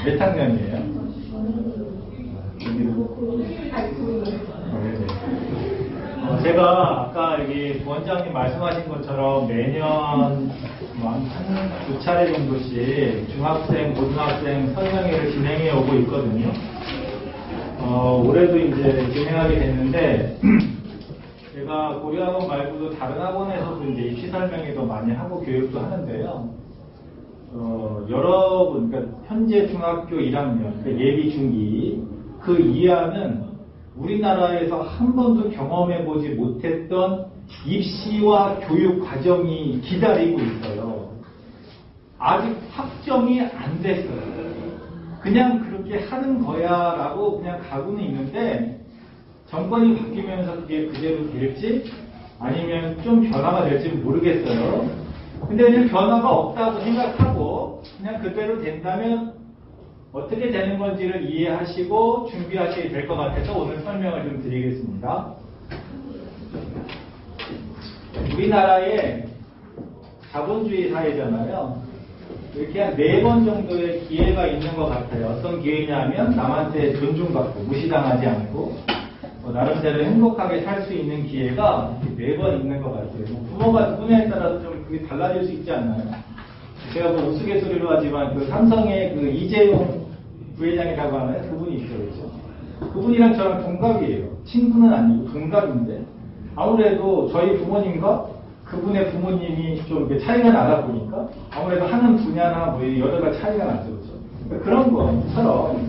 몇 학년이에요? 제가 아까 여기 부원장님 말씀하신 것처럼 매년 한 두 차례 정도씩 중학생, 고등학생 설명회를 진행해 오고 있거든요. 올해도 이제 진행하게 됐는데, 제가 고려학원 말고도 다른 학원에서도 이제 입시 설명회도 많이 하고 교육도 하는데요. 여러분, 그러니까 현재 중학교 1학년, 그러니까 예비 중기, 그 이하는 우리나라에서 한 번도 경험해보지 못했던 입시와 교육 과정이 기다리고 있어요. 아직 확정이 안 됐어요. 그냥 그렇게 하는 거야 라고 그냥 가고는 있는데, 정권이 바뀌면서 그게 그대로 될지 아니면 좀 변화가 될지 모르겠어요. 근데 그냥 변화가 없다고 생각하고 그냥 그대로 된다면 어떻게 되는 건지를 이해하시고 준비하셔야 될 것 같아서 오늘 설명을 좀 드리겠습니다. 우리나라의 자본주의 사회잖아요. 이렇게 한 4번 정도의 기회가 있는 것 같아요. 어떤 기회냐면 남한테 존중받고 무시당하지 않고 나름대로 행복하게 살 수 있는 기회가 4번 있는 것 같아요. 부모가 누구냐에 따라서 좀 그게 달라질 수 있지 않나요? 제가 뭐 우스갯소리로 하지만 그 삼성의 그 이재용 부회장이라고 하나요? 그분이 있어요. 그렇죠? 그분이랑 저랑 동갑이에요. 친구는 아니고 동갑인데 아무래도 저희 부모님과 그분의 부모님이 좀 이렇게 차이가 나다 보니까 아무래도 하는 분야나 뭐 여러 가지 차이가 나죠. 그렇죠? 그런 것처럼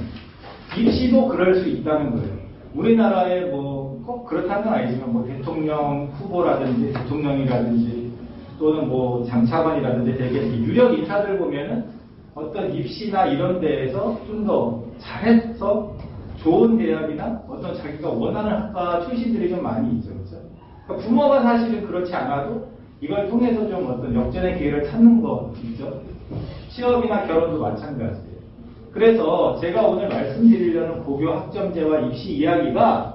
입시도 그럴 수 있다는 거예요. 우리나라에 뭐 꼭 그렇다는 건 아니지만 뭐 대통령 후보라든지 대통령이라든지 또는 뭐 장차관이라든지 되게 유력 인사들 보면은 어떤 입시나 이런 데에서 좀 더 잘해서 좋은 대학이나 어떤 자기가 원하는 학과 출신들이 좀 많이 있죠. 그렇죠? 그러니까 부모가 사실은 그렇지 않아도 이걸 통해서 좀 어떤 역전의 기회를 찾는 거죠. 취업이나 결혼도 마찬가지예요. 그래서 제가 오늘 말씀드리려는 고교 학점제와 입시 이야기가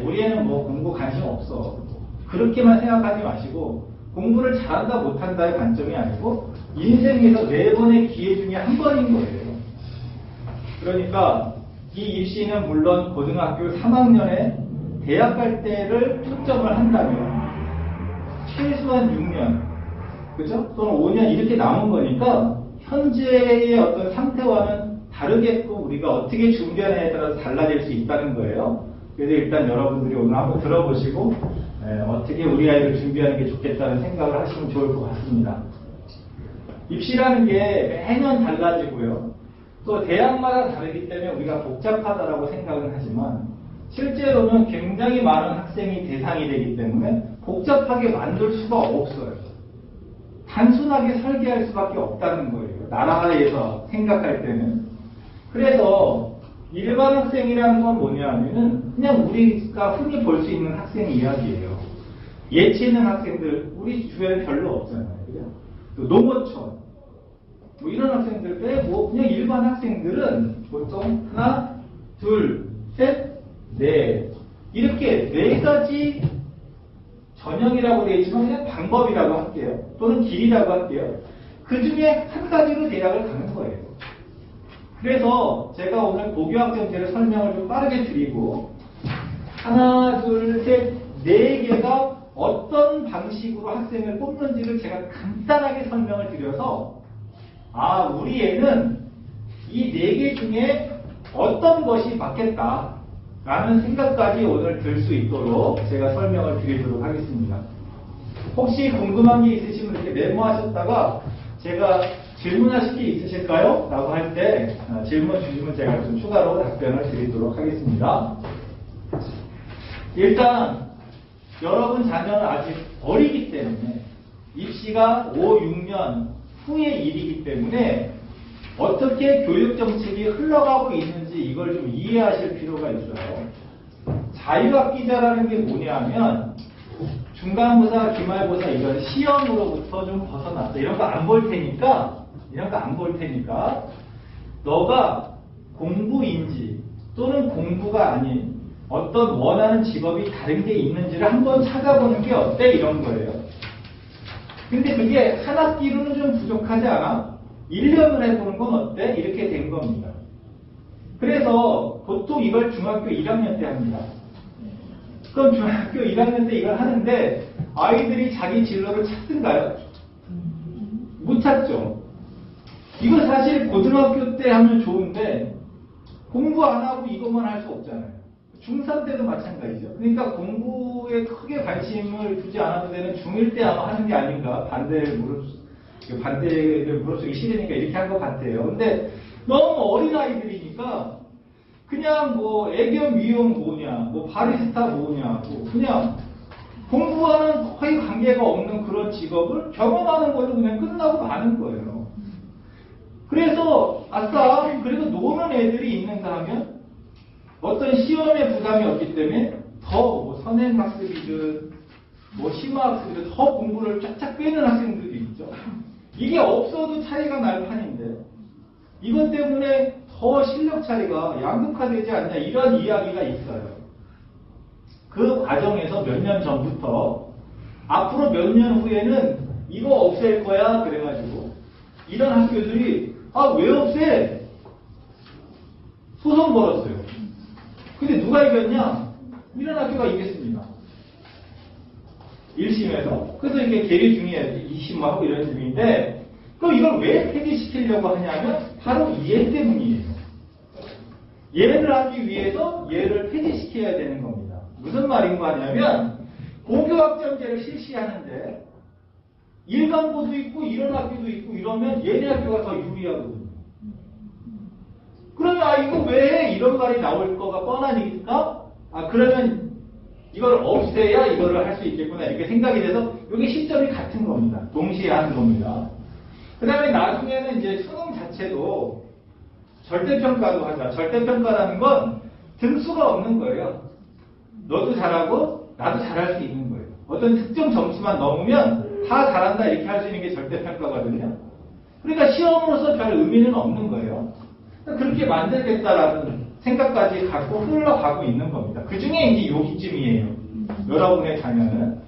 우리 애는 뭐 공부 관심 없어. 그렇게만 생각하지 마시고 공부를 잘한다 못한다의 관점이 아니고 인생에서 4번의 기회 중에 한 번인 거예요. 그러니까 이 입시는 물론 고등학교 3학년에 대학 갈 때를 초점을 한다면 최소한 6년, 그죠? 또는 5년 이렇게 남은 거니까 현재의 어떤 상태와는 다르게끔 우리가 어떻게 준비하느냐에 따라서 달라질 수 있다는 거예요. 그래서 일단 여러분들이 오늘 한번 들어보시고 어떻게 우리 아이를 준비하는 게 좋겠다는 생각을 하시면 좋을 것 같습니다. 입시라는 게 매년 달라지고요. 또 대학마다 다르기 때문에 우리가 복잡하다라고 생각은 하지만 실제로는 굉장히 많은 학생이 대상이 되기 때문에 복잡하게 만들 수가 없어요. 단순하게 설계할 수밖에 없다는 거예요. 나라에서 생각할 때는. 그래서 일반 학생이라는 건 뭐냐면은 그냥 우리가 흔히 볼 수 있는 학생 이야기예요. 예체능 학생들 우리 주변에 별로 없잖아요. 그죠? 또 농어촌 뭐 이런 학생들 빼고 그냥 일반 학생들은 보통 하나, 둘, 셋, 넷 이렇게 4가지 전형이라고 되어 있지만 그냥 방법이라고 할게요. 또는 길이라고 할게요. 그 중에 한 가지로 대학을 가는 거예요. 그래서 제가 오늘 고교학점제를 설명을 좀 빠르게 드리고 하나, 둘, 셋, 4개가 어떤 방식으로 학생을 뽑는지를 제가 간단하게 설명을 드려서 우리 애는 이 4개 중에 어떤 것이 맞겠다 라는 생각까지 오늘 들 수 있도록 제가 설명을 드리도록 하겠습니다. 혹시 궁금한 게 있으시면 이렇게 메모하셨다가 제가 질문하실 게 있으실까요? 라고 할 때 질문 주시면 제가 좀 추가로 답변을 드리도록 하겠습니다. 일단 여러분 자녀는 아직 어리기 때문에 입시가 5, 6년 후의 일이기 때문에 어떻게 교육정책이 흘러가고 있는지 이걸 좀 이해하실 필요가 있어요. 자유학기자라는 게 뭐냐면 중간고사, 기말고사 이런 시험으로부터 좀 벗어났어. 이런 거 안 볼 테니까 너가 공부인지 또는 공부가 아닌 어떤 원하는 직업이 다른 게 있는지를 한번 찾아보는 게 어때? 이런 거예요. 근데 그게 한 학기로는 좀 부족하지 않아? 1년을 해보는 건 어때? 이렇게 된 겁니다. 그래서 보통 이걸 중학교 1학년 때 합니다. 그럼 중학교 1학년 때 이걸 하는데 아이들이 자기 진로를 찾든가요? 못 찾죠. 이거 사실 고등학교 때 하면 좋은데 공부 안 하고 이것만 할 수 없잖아요. 중3 때도 마찬가지죠. 그러니까 공부에 크게 관심을 두지 않아도 되는 중1 때 아마 하는 게 아닌가. 반대를 무릅쓰기 싫으니까 이렇게 한 것 같아요. 근데 너무 어린 아이들이니까 그냥 뭐 애견 미용 뭐냐, 뭐 바리스타 뭐냐, 뭐 그냥 공부와는 거의 관계가 없는 그런 직업을 경험하는 걸로 그냥 끝나고 마는 거예요. 그래서 아싸 그래도 노는 애들이 있는가 하면 어떤 시험에 부담이 없기 때문에 더 뭐 선행학습이든 뭐 심화학습이든 더 공부를 쫙쫙 빼는 학생들이 있죠. 이게 없어도 차이가 날 판인데 이것 때문에 더 실력 차이가 양극화되지 않냐 이런 이야기가 있어요. 그 과정에서 몇 년 전부터 앞으로 몇 년 후에는 이거 없앨 거야 그래가지고 이런 학교들이 아 왜 없애? 소송 걸었어요. 근데 누가 이겼냐? 이런 학교가 이겼습니다. 1심에서. 그래서 이게 계류 중이에요. 2심 하고 이런 중인데 그럼 이걸 왜 폐지시키려고 하냐면 바로 얘 때문이에요. 얘를 하기 위해서 얘를 폐지시켜야 되는 겁니다. 무슨 말인가 하냐면 고교학점제를 실시하는데 일반고도 있고 이런 학교도 있고 이러면 얘네 학교가 더 유리하거든요. 그러면 아 이거 왜 이런 말이 나올 거가 뻔하니까 아 그러면 이걸 없애야 이거를 할 수 있겠구나 이렇게 생각이 돼서 이게 시점이 같은 겁니다. 동시에 하는 겁니다. 그 다음에 나중에는 이제 수능 자체도 절대평가도 하자. 절대평가라는 건 등수가 없는 거예요. 너도 잘하고 나도 잘할 수 있는 거예요. 어떤 특정 점수만 넘으면 다 잘한다 이렇게 할 수 있는 게 절대평가거든요. 그러니까 시험으로서 별 의미는 없는 거예요. 그렇게 만들겠다라는 생각까지 갖고 흘러가고 있는 겁니다. 그 중에 이제 여기쯤이에요. 여러분의 자녀는.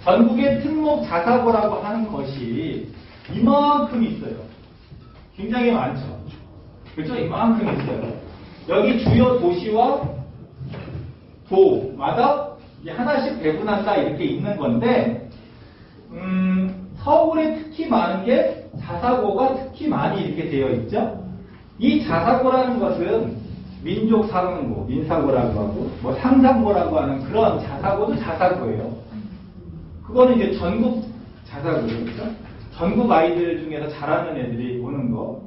전국의 특목 자사고라고 하는 것이 이만큼 있어요. 굉장히 많죠. 그렇죠? 이만큼 있어요. 여기 주요 도시와 도마다 하나씩 배분한다 이렇게 있는 건데 서울에 특히 많은 게 자사고가 특히 많이 이렇게 되어 있죠. 이 자사고라는 것은 민족사관고, 민사고라고 하고 뭐 상상고라고 하는 그런 자사고도 자사고예요. 그거는 이제 전국 자사고죠. 그렇죠? 전국 아이들 중에서 잘하는 애들이 오는 거.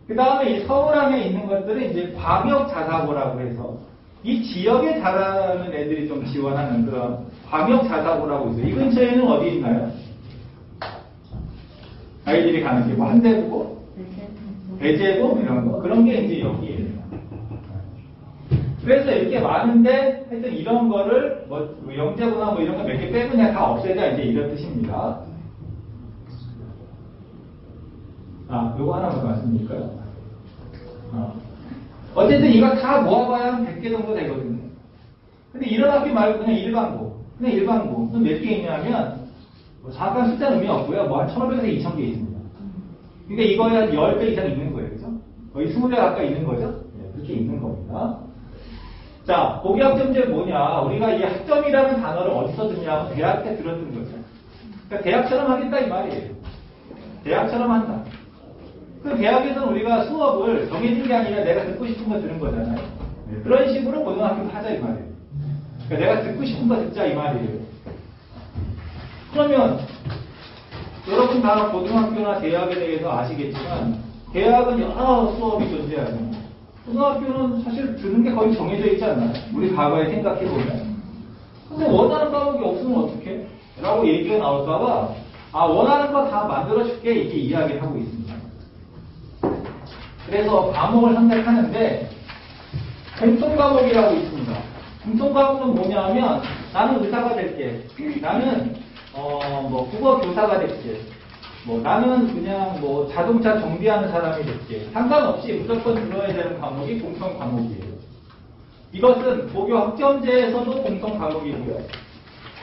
그 다음에 이 서울 안에 있는 것들은 이제 광역 자사고라고 해서 이 지역에 잘하는 애들이 좀 지원하는 그런 광역 자사고라고 있어요. 이 근처에는 어디 있나요? 아이들이 가는 게 뭐 한대고, 배제고 이런 거 그런 게 이제 여기에요. 그래서 이렇게 많은데 하여튼 이런 거를 뭐 영재고나 뭐 이런 거 몇 개 빼면 다 없애자 이제 이런 뜻입니다. 아, 요거 하나만 말씀드릴까요? 어쨌든 이거 다 모아봐야 한 100개 정도 되거든요. 근데 이런 학교 말고 그냥 일반고. 그냥 일반고. 그럼 몇 개 있냐면, 뭐 잠깐 숫자는 의미 없고요. 뭐 한 1,500에서 2,000개 있습니다. 그러니까 이거에 한 10배 이상 있는 거예요. 그죠? 거의 20배 가까이 있는 거죠? 네, 그렇게 있는 겁니다. 자, 고교학점제 뭐냐. 우리가 이 학점이라는 단어를 어디서 듣냐면 대학 때 들었던 거죠. 그러니까 대학처럼 하겠다 이 말이에요. 대학처럼 한다. 그 대학에서는 우리가 수업을 정해진 게 아니라 내가 듣고 싶은 거 들은 거잖아요. 네, 그런 식으로 고등학교도 하자 이 말이에요. 그러니까 내가 듣고 싶은 거 듣자 이 말이에요. 그러면 여러분 다 고등학교나 대학에 대해서 아시겠지만 대학은 여러 수업이 존재하죠. 고등학교는 사실 듣는 게 거의 정해져 있지 않나요? 우리 과거에 생각해보면. 근데 원하는 과목이 없으면 어떡해? 라고 얘기가 나올까봐 아 원하는 거 다 만들어줄게 이렇게 이야기를 하고 있습니다. 그래서 과목을 선택하는데 공통 과목이라고 있습니다. 공통 과목은 뭐냐면 나는 의사가 될게. 나는 뭐 국어 교사가 될게. 뭐 나는 그냥 뭐 자동차 정비하는 사람이 될게. 상관없이 무조건 들어야 되는 과목이 공통 과목이에요. 이것은 고교 학점제에서도 공통 과목이고요.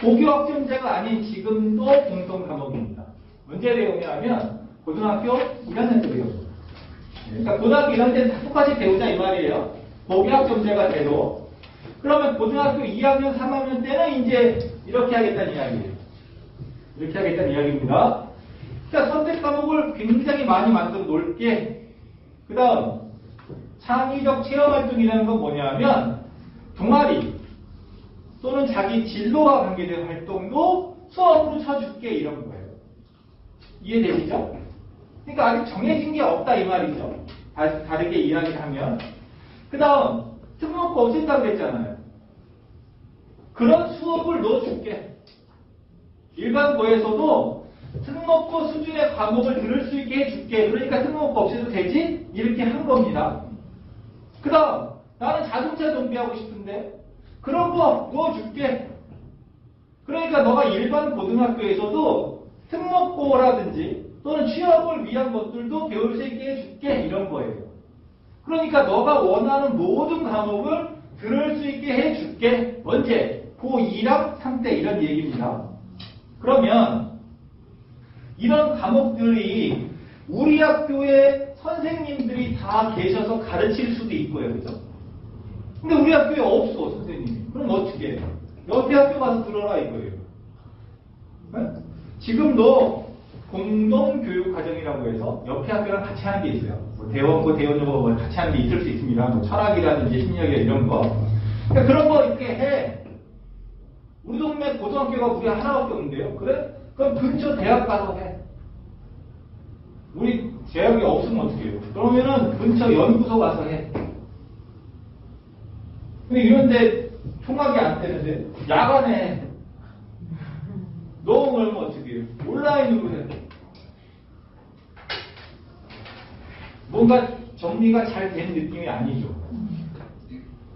고교 학점제가 아닌 지금도 공통 과목입니다. 언제 배우냐면 고등학교 1학년 때 배우고. 그러니까 고등학교 1학년 때는 똑같이 배우자 이 말이에요. 복약점제가 돼도. 그러면 고등학교 2학년, 3학년 때는 이제 이렇게 하겠다는 이야기예요. 이렇게 하겠다는 이야기입니다. 그러니까 선택 과목을 굉장히 많이 만들어 놓을게. 그 다음 창의적 체험활동이라는 건 뭐냐면 동아리 또는 자기 진로와 관계된 활동도 수업으로 쳐줄게 이런 거예요. 이해되시죠? 그러니까 아직 정해진 게 없다 이 말이죠. 다르게 이야기를 하면. 그 다음 특목고 없앤다고 그랬잖아요. 그런 수업을 넣어줄게. 일반고에서도 특목고 수준의 과목을 들을 수 있게 해줄게. 그러니까 특목고 없애도 되지? 이렇게 한 겁니다. 그 다음 나는 자동차 정비하고 싶은데 그런 거 넣어줄게. 그러니까 너가 일반 고등학교에서도 특목고라든지 또는 취업을 위한 것들도 배울 수 있게 해줄게 이런 거예요. 그러니까 너가 원하는 모든 과목을 들을 수 있게 해줄게. 언제? 고2랑 3때 이런 얘기입니다. 그러면 이런 과목들이 우리 학교에 선생님들이 다 계셔서 가르칠 수도 있고요. 그죠? 근데 우리 학교에 없어 선생님이. 그럼 어떻게 해요? 옆에 학교 가서 들어라 이거예요. 네? 지금도 공동교육과정이라고 해서 옆에 학교랑 같이 하는 게 있어요. 뭐 대원고, 대원여고 같이 하는 게 있을 수 있습니다. 뭐 철학이라든지 심리학이나 이런 거. 그러니까 그런 거 이렇게 해. 우리 동네 고등학교가 우리 하나밖에 없는데요. 그래? 그럼 근처 대학 가서 해. 우리 대학이 없으면 어떻게 해요? 그러면은 근처 연구소 가서 해. 근데 이런데 총각이 안 되는데 야간에 해. 너무 멀면 어떻게 해요? 온라인으로 해. 뭔가 정리가 잘 된 느낌이 아니죠.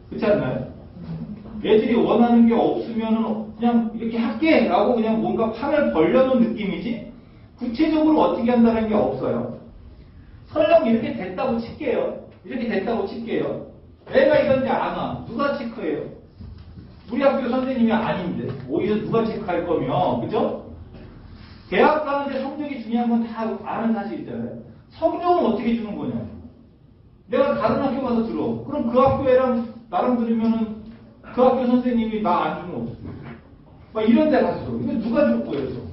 그렇지 않나요? 애들이 원하는 게 없으면 그냥 이렇게 할게 라고 그냥 뭔가 판을 벌려놓은 느낌이지 구체적으로 어떻게 한다는 게 없어요. 설령 이렇게 됐다고 칠게요. 이렇게 됐다고 칠게요. 애가 이런데 안 와. 누가 체크해요? 우리 학교 선생님이 아닌데 어디서 누가 체크할 거면 그죠? 대학 가는데 성적이 중요한 건 다 아는 사실이잖아요. 성적은 어떻게 주는 거냐? 내가 다른 학교 가서 들어. 그럼 그 학교 애랑 나랑 들으면은 그 학교 선생님이 나 안 주면 어떡해? 막 이런 데 갔어. 이거 누가 줄 거예요?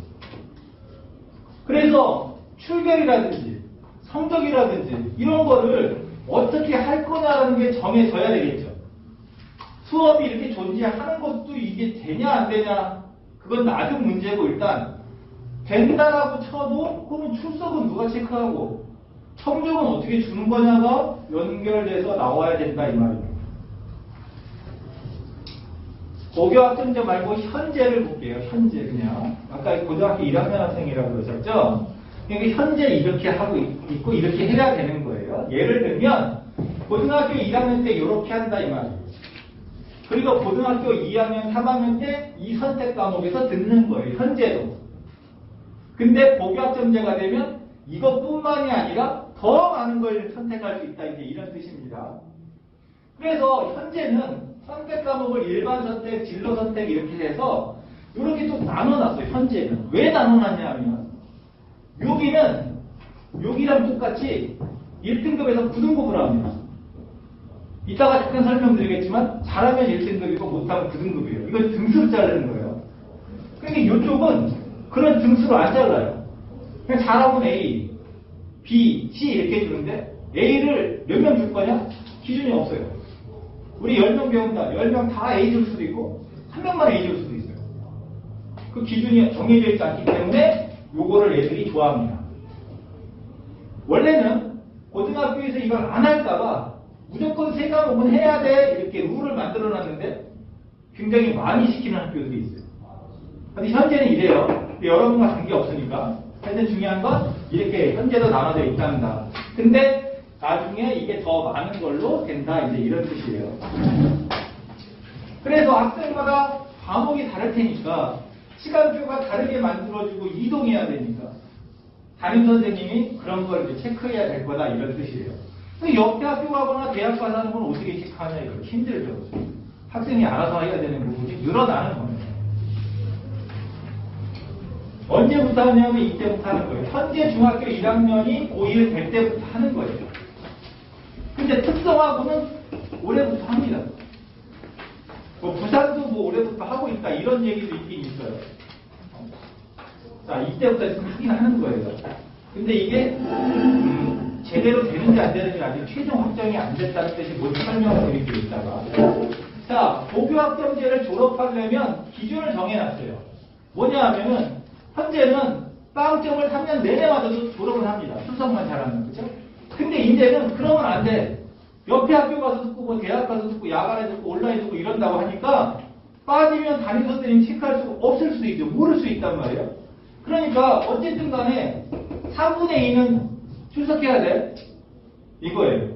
그래서 출결이라든지 성적이라든지 이런 거를 어떻게 할 거냐라는 게 정해져야 되겠죠. 수업이 이렇게 존재하는 것도 이게 되냐 안 되냐 그건 나중 문제고 일단 된다라고 쳐도 그러면 출석은 누가 체크하고 성적은 어떻게 주는 거냐가 연결돼서 나와야 된다 이 말입니다. 고교학점제 말고 현재를 볼게요. 현재 그냥 아까 고등학교 1학년 학생이라고 그러셨죠? 그러니까 현재 이렇게 하고 있고 이렇게 해야 되는 거예요. 예를 들면 고등학교 1학년 때 이렇게 한다 이 말이에요. 그리고 고등학교 2학년, 3학년 때 이 선택 과목에서 듣는 거예요. 현재도. 근데 고교학점제가 되면 이것뿐만이 아니라 더 많은 걸 선택할 수 있다. 이제 이런 뜻입니다. 그래서 현재는 선택 과목을 일반 선택, 진로 선택 이렇게 해서 이렇게 또 나눠놨어요. 현재는. 왜 나눠놨냐 하면 여기는 여기랑 똑같이 1등급에서 9등급을 합니다. 이따가 잠깐 설명드리겠지만 잘하면 1등급이고 못하면 9등급이에요. 이건 등수를 자르는 거예요. 근데 이쪽은 그런 등수를 안 잘라요. 그냥 잘하면 A, B, C 이렇게 해주는데 A를 몇 명 줄 거냐? 기준이 없어요. 우리 10명 배운다. 10명 다 A 줄 수도 있고 1명만 A 줄 수도 있어요. 그 기준이 정해져 있지 않기 때문에 요거를 애들이 좋아합니다. 원래는 고등학교에서 이걸 안 할까봐 무조건 3과목은 해야 돼 이렇게 룰을 만들어놨는데 굉장히 많이 시키는 학교들이 있어요. 근데 현재는 이래요. 여러분과 관계없으니까 현재 중요한 건 이렇게 현재도 나눠져 있답니다. 근데 나중에 이게 더 많은 걸로 된다 이제 이런 뜻이에요. 그래서 학생마다 과목이 다를 테니까 시간표가 다르게 만들어지고 이동해야 되니까 담임 선생님이 그런 걸 이제 체크해야 될 거다 이런 뜻이에요. 근데 옆에 학교 가거나 대학 가서 하는 건 어떻게 체크하냐 이거 힘들죠. 학생이 알아서 해야 되는 부분이 늘어나는 겁니다. 언제부터 하냐면 이때부터 하는 거예요. 현재 중학교 1학년이 고1 될 때부터 하는 거예요. 근데 특성화고는 올해부터 합니다. 뭐 부산도 뭐 올해부터 하고 있다 이런 얘기도 있긴 있어요. 자, 이때부터 하긴 하는 거예요. 근데 이게 제대로 되는지 안 되는지 아직 최종 확정이 안 됐다는 뜻이 못 설명을 드릴게요, 이따가. 자, 고교학점제를 졸업하려면 기준을 정해놨어요. 뭐냐 하면은 현재는 빵점을 3년 내내 맞아도 졸업을 합니다. 출석만 잘하면. 그죠? 근데 이제는 그러면 안 돼. 옆에 학교 가서 듣고 뭐 대학 가서 듣고 야간에 듣고 온라인 듣고 이런다고 하니까 빠지면 담임 선생님이 체크할 수가 없을 수도 있죠. 모를 수 있단 말이에요. 그러니까 어쨌든 간에 3분의 2는 출석해야 돼. 이거예요.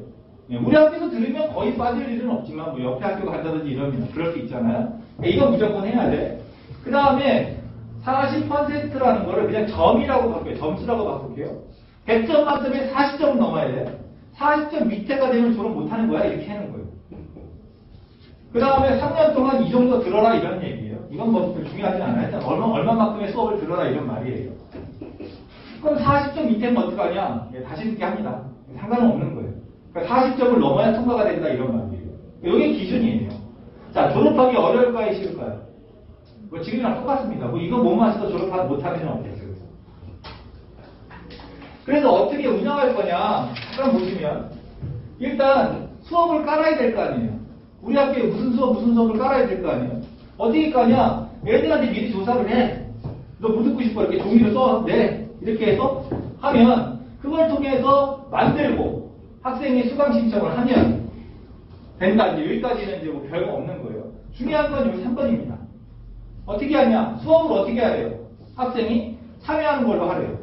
우리 학교에서 들으면 거의 빠질 일은 없지만 뭐 옆에 학교 간다든지 이러면 그럴 수 있잖아요. 이거 무조건 해야 돼. 그 다음에 40%라는 거를 그냥 점이라고 바꿔요. 점수라고 바꿀게요. 100점 만점에 40점 넘어야 돼. 40점 밑에가 되면 졸업 못하는 거야. 이렇게 하는 거예요. 그 다음에 3년 동안 이 정도 들어라 이런 얘기예요. 이건 뭐 중요하지 않아요. 일단 얼마만큼의 수업을 들어라 이런 말이에요. 그럼 40점 밑에는 어떡하냐? 다시 듣게 합니다. 상관은 없는 거예요. 그러니까 40점을 넘어야 통과가 된다 이런 말이에요. 이게 기준이에요. 자, 졸업하기 어려울까요? 쉬울까요? 뭐 지금이랑 똑같습니다. 뭐 이거 못 맞춰서 졸업 못하면 어떻겠어요? 그래서 어떻게 운영할 거냐? 잠깐 보시면 일단 수업을 깔아야 될 거 아니에요. 우리 학교에 무슨 수업을 깔아야 될 거 아니에요. 어떻게 까냐? 애들한테 미리 조사를 해. 너 뭐 듣고 싶어? 이렇게 종이를 써. 네. 이렇게 해서 하면 그걸 통해서 만들고 학생이 수강 신청을 하면 된다. 이제 여기까지는 이제 뭐 별거 없는 거예요. 중요한 건 요 3번입니다. 어떻게 하냐? 수업을 어떻게 하래요? 학생이 참여하는 걸로 하래요.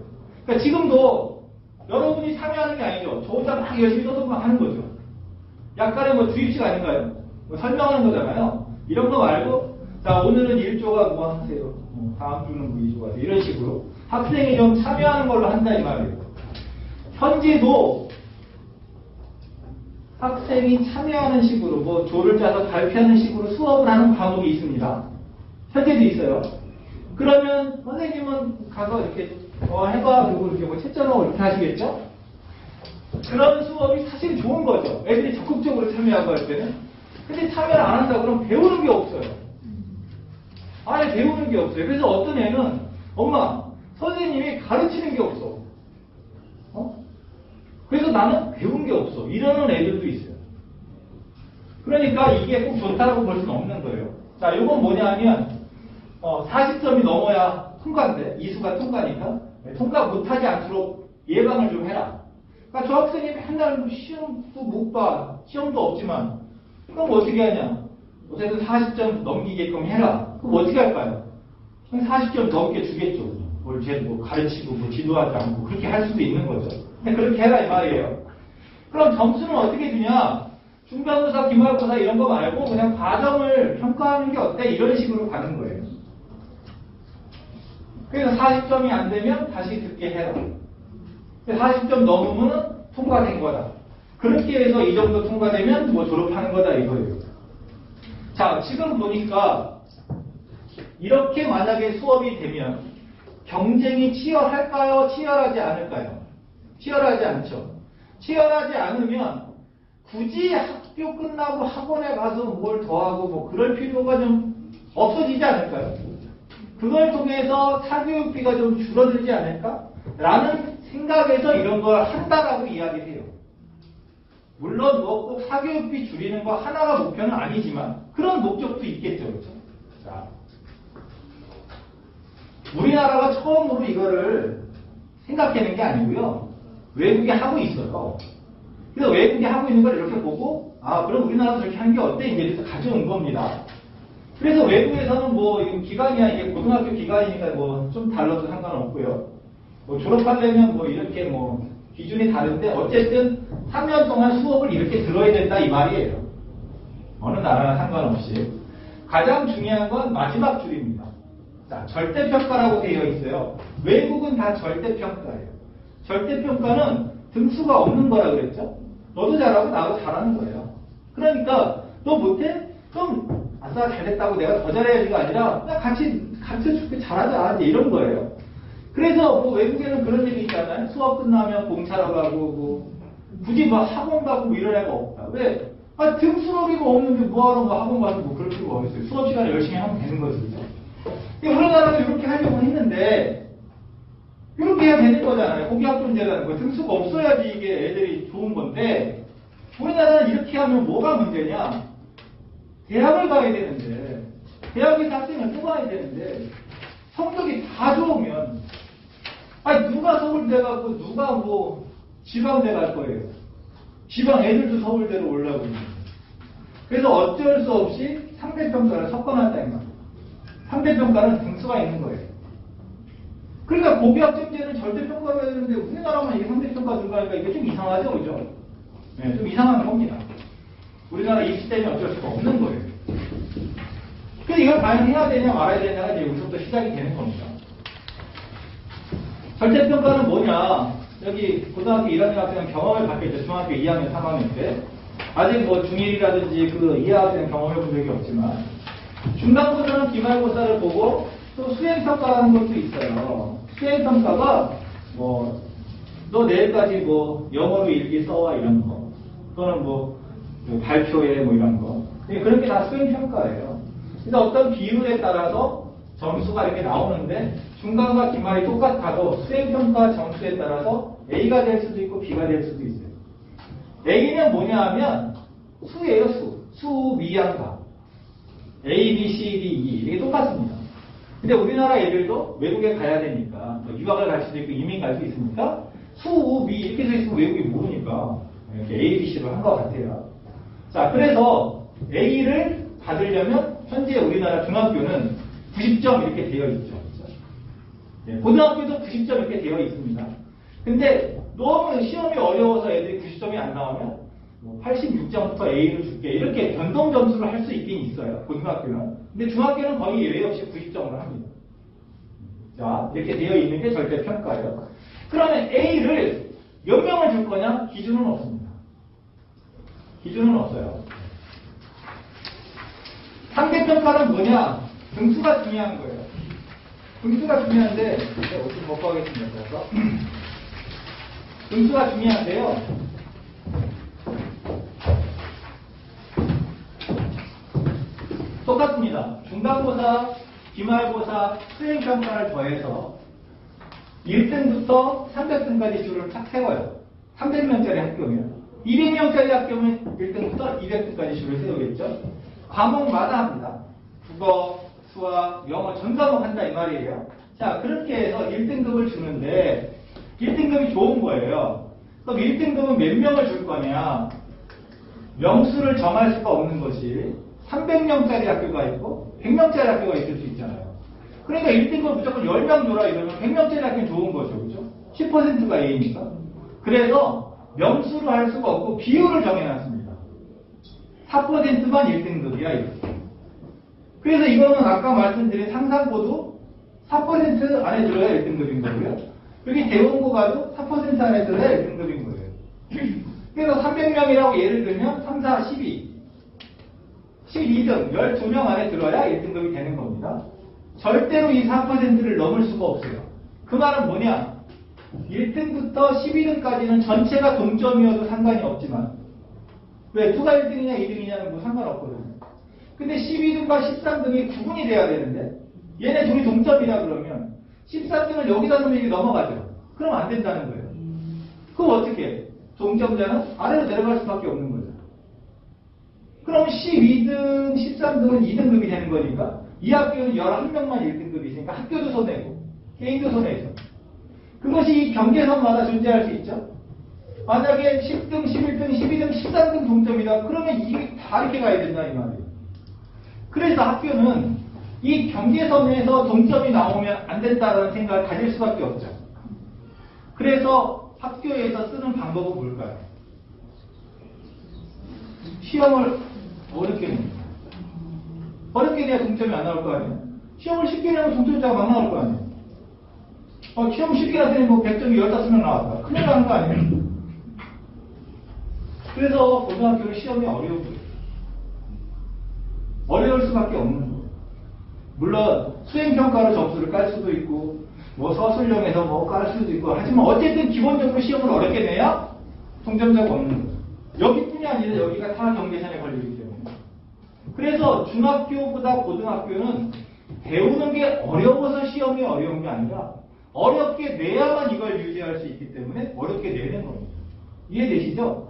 그러니까 지금도 여러분이 참여하는 게 아니죠. 저 혼자 막 열심히 써서만 하는 거죠. 약간의 뭐 주입식 아닌가요? 뭐 설명하는 거잖아요. 이런 거 말고 자, 오늘은 1조가 뭐 하세요. 다음 주는 뭐 2조가 하세요. 이런 식으로 학생이 좀 참여하는 걸로 한다 이 말이에요. 현재도 학생이 참여하는 식으로 뭐 조를 짜서 발표하는 식으로 수업을 하는 과목이 있습니다. 현재도 있어요. 그러면 선생님은 가서 이렇게 해봐 그리고 이렇게 뭐 채점하고 이렇게 하시겠죠? 그런 수업이 사실 좋은 거죠. 애들이 적극적으로 참여하고 할 때는. 근데 참여를 안 한다 그러면 배우는 게 없어요. 아예 배우는 게 없어요. 그래서 어떤 애는 엄마 선생님이 가르치는 게 없어. 그래서 나는 배운 게 없어. 이러는 애들도 있어요. 그러니까 이게 꼭 좋다고 볼 수는 없는 거예요. 자, 이건 뭐냐 하면 40점이 넘어야 통과인데 이수가 통과니까 통과 못하지 않도록 예방을 좀 해라. 그러니까 저 학생이 맨날 뭐 시험도 못 봐. 시험도 없지만 그럼 어떻게 하냐. 어쨌든 40점 넘기게끔 해라. 그럼 어떻게 할까요? 40점 넘게 주겠죠. 뭘 뭐 가르치고 뭐 지도하지 않고 그렇게 할 수도 있는 거죠. 근데 그렇게 해라 이 말이에요. 그럼 점수는 어떻게 주냐? 중간고사, 기말고사 이런 거 말고 그냥 과정을 평가하는 게 어때? 이런 식으로 가는 거예요. 그래서 40점이 안 되면 다시 듣게 해라. 40점 넘으면 통과된 거다. 그렇게 해서 이 정도 통과되면 뭐 졸업하는 거다 이거예요. 자, 지금 보니까 이렇게 만약에 수업이 되면 경쟁이 치열할까요? 치열하지 않을까요? 치열하지 않죠. 치열하지 않으면 굳이 학교 끝나고 학원에 가서 뭘 더하고 뭐 그럴 필요가 좀 없어지지 않을까요? 그걸 통해서 사교육비가 좀 줄어들지 않을까? 라는 생각에서 이런 걸 한다라고 이야기해요. 물론 뭐 꼭 사교육비 줄이는 거 하나가 목표는 아니지만 그런 목적도 있겠죠. 그렇죠? 자, 우리나라가 처음으로 이거를 생각하는 게 아니고요. 외국이 하고 있어요. 그래서 외국이 하고 있는 걸 이렇게 보고 그럼 우리나라도 저렇게 하는 게 어때? 이제 가져온 겁니다. 그래서 외국에서는 뭐 이게 기간이야 이게 고등학교 기간이니까 뭐 좀 달라도 상관없고요. 뭐 졸업하려면 뭐 이렇게 뭐 기준이 다른데 어쨌든 3년 동안 수업을 이렇게 들어야 된다 이 말이에요. 어느 나라나 상관없이. 가장 중요한 건 마지막 줄입니다. 자, 절대평가라고 되어 있어요. 외국은 다 절대평가예요. 절대평가는 등수가 없는 거라 그랬죠? 너도 잘하고 나도 잘하는 거예요. 그러니까 너 못해? 그럼 아싸 잘했다고 내가 더 잘해야지가 아니라 그냥 같이 잘하자 이제 이런 거예요. 그래서 뭐 외국에는 그런 얘기 있잖아요. 수업 끝나면 공차로 가고 뭐 굳이 뭐 학원 가고 뭐 이런 애가 없다. 왜? 아, 등수록이가 없는데 뭐하러 뭐 학원 가서 뭐 그럴 필요가 어딨어요. 수업 시간에 열심히 하면 되는 거지. 그죠? 우리나라도 이렇게 하려고 했는데 이렇게 해야 되는 거잖아요. 공교학존재라는 거. 등수가 없어야지 이게 애들이 좋은 건데 우리나라는 이렇게 하면 뭐가 문제냐? 대학을 가야 되는데 대학에서 학생을 뽑아야 되는데 성적이 다 좋으면 아니 누가 서울대 가고 누가 뭐 지방대 갈 거예요. 지방 애들도 서울대로 올라오고 있는 거예요. 그래서 어쩔 수 없이 상대평가를 섞어놨다는 거예요. 상대평가는 등수가 있는 거예요. 그러니까 고교학점제는 절대평가가 되는데 우리나라만 이게 상대평가 들어가니까 이게 좀 이상하죠, 그죠? 네, 좀 이상한 겁니다. 우리나라 이 시스템이 어쩔 수가 없는 거예요. 그래서 이걸 과연 해야 되냐 말아야 되냐가 이제 여기서부터 시작이 되는 겁니다. 절대평가는 뭐냐? 여기 고등학교 1학년 학생은 경험을 받겠죠. 중학교 2학년, 3학년 때. 아직 뭐 중1이라든지 그 이하 학생 경험해 본 적이 없지만 중간고사는 기말고사를 보고 또 수행평가라는 것도 있어요. 수행평가가 뭐 너 내일까지 뭐 영어로 일기 써와 이런 거 또는 뭐 발표회 뭐 이런 거 그런 게 다 수행평가예요. 그래서 어떤 비율에 따라서 점수가 이렇게 나오는데 중간과 기말이 똑같아도 수행평가 점수에 따라서 A가 될 수도 있고 B가 될 수도 있어요. A는 뭐냐 하면 수예요, 수. 수, 미양가. A, B, C, D, E. 이게 똑같습니다. 근데 우리나라 애들도 외국에 가야 되니까, 유학을 갈 수도 있고 이민 갈 수 있으니까, 수, 우, 미 이렇게 돼 있으면 외국이 모르니까, 이렇게 A, B, C로 한 것 같아요. 자, 그래서 A를 받으려면, 현재 우리나라 중학교는 90점 이렇게 되어 있죠. 고등학교도 90점 이렇게 되어 있습니다. 근데 너무 시험이 어려워서 애들이 90점이 안 나오면 86점부터 A를 줄게 이렇게 변동 점수를 할 수 있긴 있어요. 고등학교는. 근데 중학교는 거의 예외 없이 90점을 합니다. 자, 이렇게 되어 있는 게 절대평가예요. 그러면 A를 몇 명을 줄 거냐? 기준은 없습니다. 기준은 없어요. 상대평가는 뭐냐? 등수가 중요한 거예요. 등수가 중요한데 옷 좀 벗고 하겠습니다. 그래서 등수가 중요한데요. 똑같습니다. 중간고사, 기말고사, 수행평가를 더해서 1등부터 300등까지 줄을 딱 세워요. 300명짜리 학교면 200명짜리 학교면 1등부터 200등까지 줄을 세우겠죠. 과목마다 합니다. 국어, 수학, 영어 전 과목 한다 이 말이에요. 자, 그렇게 해서 1등급을 주는데 1등급이 좋은 거예요. 그럼 1등급은 몇 명을 줄 거냐? 명수를 정할 수가 없는 것이 300명짜리 학교가 있고 100명짜리 학교가 있을 수 있잖아요. 그러니까 1등급 무조건 10명 줘라 이러면 100명짜리 학교는 좋은 거죠. 그죠? 10%가 A니까. 그래서 명수로 할 수가 없고 비율을 정해놨습니다. 4%만 1등급이야 이렇게. 그래서 이거는 아까 말씀드린 상산고도 4% 안에 들어야 1등급인 거고요. 여기 대원고 가도 4% 안에 들어야 1등급인 거예요. 그래서 300명이라고 예를 들면 3, 4, 12. 12등, 12명 안에 들어야 1등급이 되는 겁니다. 절대로 이 4%를 넘을 수가 없어요. 그 말은 뭐냐? 1등부터 12등까지는 전체가 동점이어도 상관이 없지만 왜? 누가 1등이냐 2등이냐는 뭐 상관없거든요. 근데 12등과 13등이 구분이 돼야 되는데 얘네 둘이 동점이다 그러면 13등을 여기다 놓으면 이게 넘어가죠. 그럼 안 된다는 거예요. 그럼 어떻게 해? 동점자는 아래로 내려갈 수밖에 없는 거죠. 그럼 12등, 13등은 2등급이 되는 거니까 이 학교는 11명만 1등급이 있으니까 학교도 손해고 개인도 손해죠. 그것이 이 경계선마다 존재할 수 있죠. 만약에 10등, 11등, 12등, 13등 동점이다. 그러면 이게 다 이렇게 가야 된다 이 말이에요. 그래서 학교는 이 경계선에서 동점이 나오면 안 된다는 생각을 가질 수밖에 없죠. 그래서 학교에서 쓰는 방법은 뭘까요? 시험을 어렵게 냅니다. 어렵게 내야 동점이 안 나올 거 아니에요? 시험을 쉽게 내면 동점자가 막 나올 거 아니에요? 시험 쉽게 나더니 뭐 100점이 15명 나왔다. 큰일 나는 거 아니에요? 그래서 고등학교는 시험이 어려운 거예요. 어려울 수밖에 없는 거예요. 물론 수행평가로 점수를 깔 수도 있고 뭐 서술형에서 뭐 깔 수도 있고 하지만 어쨌든 기본적으로 시험을 어렵게 내야 동점자가 없는 거죠. 여기뿐이 아니라 여기가 다 경계선에 걸리기 때문에. 그래서 중학교보다 고등학교는 배우는 게 어려워서 시험이 어려운 게 아니라 어렵게 내야만 이걸 유지할 수 있기 때문에 어렵게 내는 겁니다. 이해되시죠?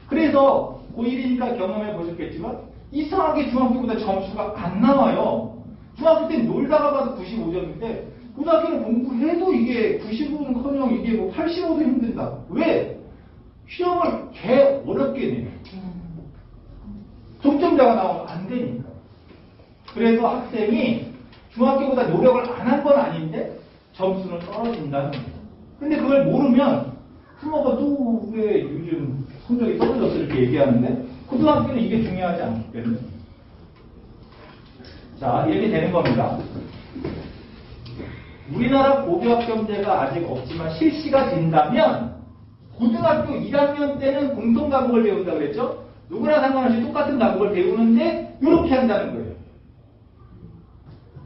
그래서 고1이니까 경험해 보셨겠지만 이상하게 중학교보다 점수가 안 나와요. 중학교 때 놀다가 봐도 95점인데 고등학교는 공부해도 이게 95는커녕 이게 뭐 85도 힘든다. 왜? 시험을 개 어렵게 내요. 동점자가 나오면 안 되니까. 그래서 학생이 중학교보다 노력을 안 한 건 아닌데 점수는 떨어진다는 거예요. 근데 그걸 모르면 부모가 또 왜 요즘 성적이 떨어졌어 이렇게 얘기하는데 고등학교는 이게 중요하지 않기 때문에. 자, 이렇게 되는 겁니다. 우리나라 고교학점제가 아직 없지만 실시가 된다면 고등학교 1학년 때는 공통 과목을 배운다고 그랬죠? 누구나 상관없이 똑같은 과목을 배우는데 이렇게 한다는 거예요.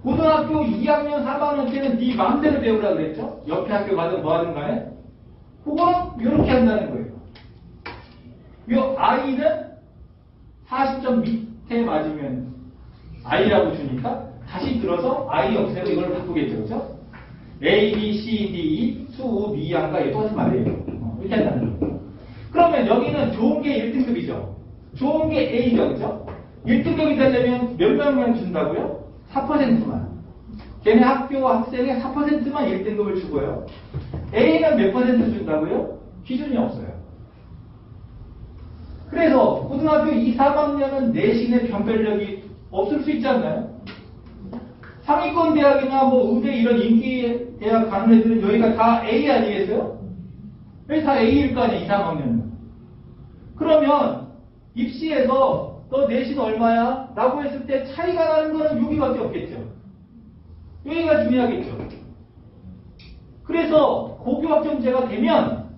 고등학교 2학년, 3학년 때는 네 마음대로 배우라고 그랬죠? 옆에 학교 가든 뭐 하든 간에 그거는 이렇게 한다는 거예요. 이 I는 40점 밑에 맞으면 I라고 주니까 다시 들어서 I 없애고 이걸 바꾸겠죠. 그렇죠? A, B, C, D, E, 수, 미, 양가 이거 똑같은 말이에요. 이렇게 한다는 거예요. 그러면 여기는 좋은 게 1등급이죠. 좋은 게 A죠. 그렇죠? 1등급이 되려면 몇 명만 준다고요? 4%만. 걔네 학교 학생의 4%만 1등급을 주고요. A는 몇 퍼센트 준다고요? 기준이 없어요. 그래서 고등학교 2, 3학년은 내신의 변별력이 없을 수 있지 않나요? 상위권 대학이나 뭐 의대 이런 인기 대학 가는 애들은 여기가 다 A 아니겠어요? 여기 다 A일 거 아니에요, 2, 3학년은. 그러면 입시에서 너 내신 얼마야? 라고 했을 때 차이가 나는 거는 여기밖에 없겠죠. 여기가 중요하겠죠. 그래서 고교학점제가 되면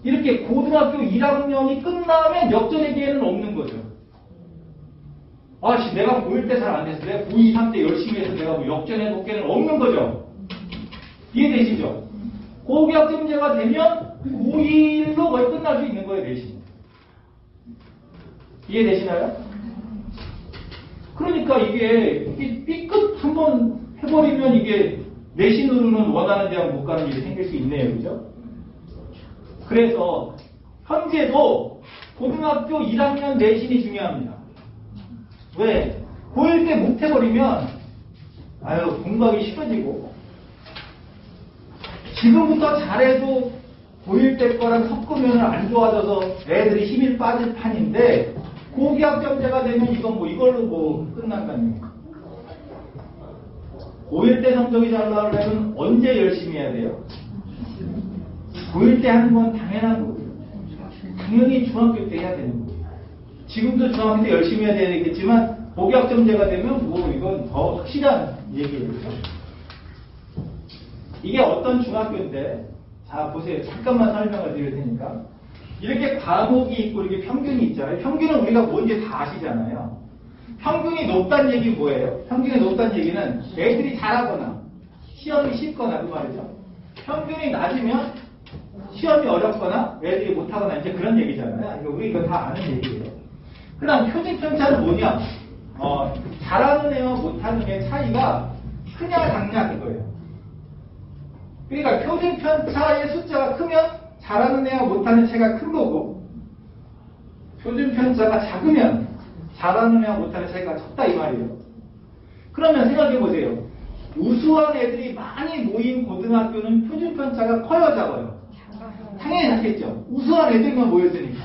이렇게 고등학교 1학년이 끝나면 역전의 기회는 없는 거죠. 아씨, 내가 고1 때 잘 안 됐어. 내가 고2, 3 때 열심히 해서 내가 뭐 역전해 볼 기회는 없는 거죠. 이해되시죠? 고교학점제가 되면 고1로 거의 끝날 수 있는 거예요, 내신. 이해되시나요? 그러니까 이게 삐끗 한번 해버리면 이게 내신으로는 원하는 대학 못 가는 일이 생길 수 있네요. 그죠? 그래서 현재도 고등학교 1학년 내신이 중요합니다. 왜? 고1 때 못 해버리면 아유 공부하기 싫어지고 지금부터 잘해도 고1 때 거랑 섞으면 안 좋아져서 애들이 힘이 빠질 판인데 고교학점제가 되면 이건 뭐 이걸로 뭐 끝난다는 거예요. 고1 때 성적이 잘 나오려면 언제 열심히 해야 돼요? 고1 때 하는 건 당연한 거고요. 당연히 중학교 때 해야 되는 거예요. 지금도 중학교 때 열심히 해야 되겠지만 고교학점제가 되면 뭐 이건 더 확실한 얘기예요. 이게 어떤 중학교인데 자 보세요. 잠깐만 설명을 드릴 테니까 이렇게 과목이 있고 이렇게 평균이 있잖아요. 평균은 우리가 뭔지 다 아시잖아요. 평균이 높다는 얘기는 뭐예요? 평균이 높다는 얘기는 애들이 잘하거나 시험이 쉽거나 그 말이죠. 평균이 낮으면 시험이 어렵거나 애들이 못하거나 이제 그런 얘기잖아요. 이거 우리 이거 다 아는 얘기예요. 그 다음 표준 편차는 뭐냐? 잘하는 애와 못하는 애 차이가 크냐 작냐 이거예요. 그러니까 표준 편차의 숫자가 크면 잘하는 애와 못하는 차이가 큰 거고 표준 편차가 작으면 잘하는 애와 못하는 차이가 적다 이 말이에요. 그러면 생각해 보세요. 우수한 애들이 많이 모인 고등학교는 표준 편차가 커요 작아요? 당연히 작겠죠. 우수한 애들만 모였으니까.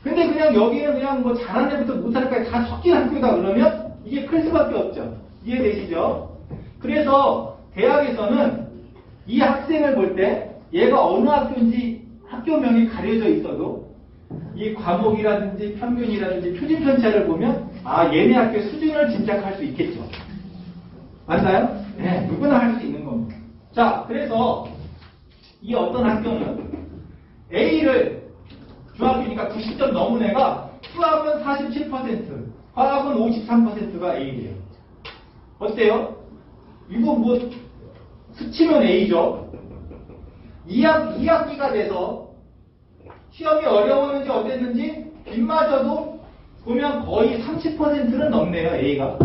근데 그냥 여기는 그냥 뭐 잘하는 애부터 못하는 애까지 다 섞인 학교다 그러면 이게 클 수밖에 없죠. 이해되시죠? 그래서 대학에서는 이 학생을 볼 때 얘가 어느 학교인지 학교명이 가려져 있어도 이 과목이라든지 평균이라든지 표준 편차를 보면 아 얘네 학교 수준을 짐작할 수 있겠죠. 맞나요? 네, 누구나 할 수 있는 겁니다. 자, 그래서 이 어떤 학교는 A를 중학교니까 90점 넘은 애가 수학은 47%, 화학은 53%가 A래요. 어때요? 이거 뭐 스치면 A죠. 2학기가 돼서 시험이 어려웠는지 어땠는지 빗마저도 보면 거의 30%는 넘네요. A가.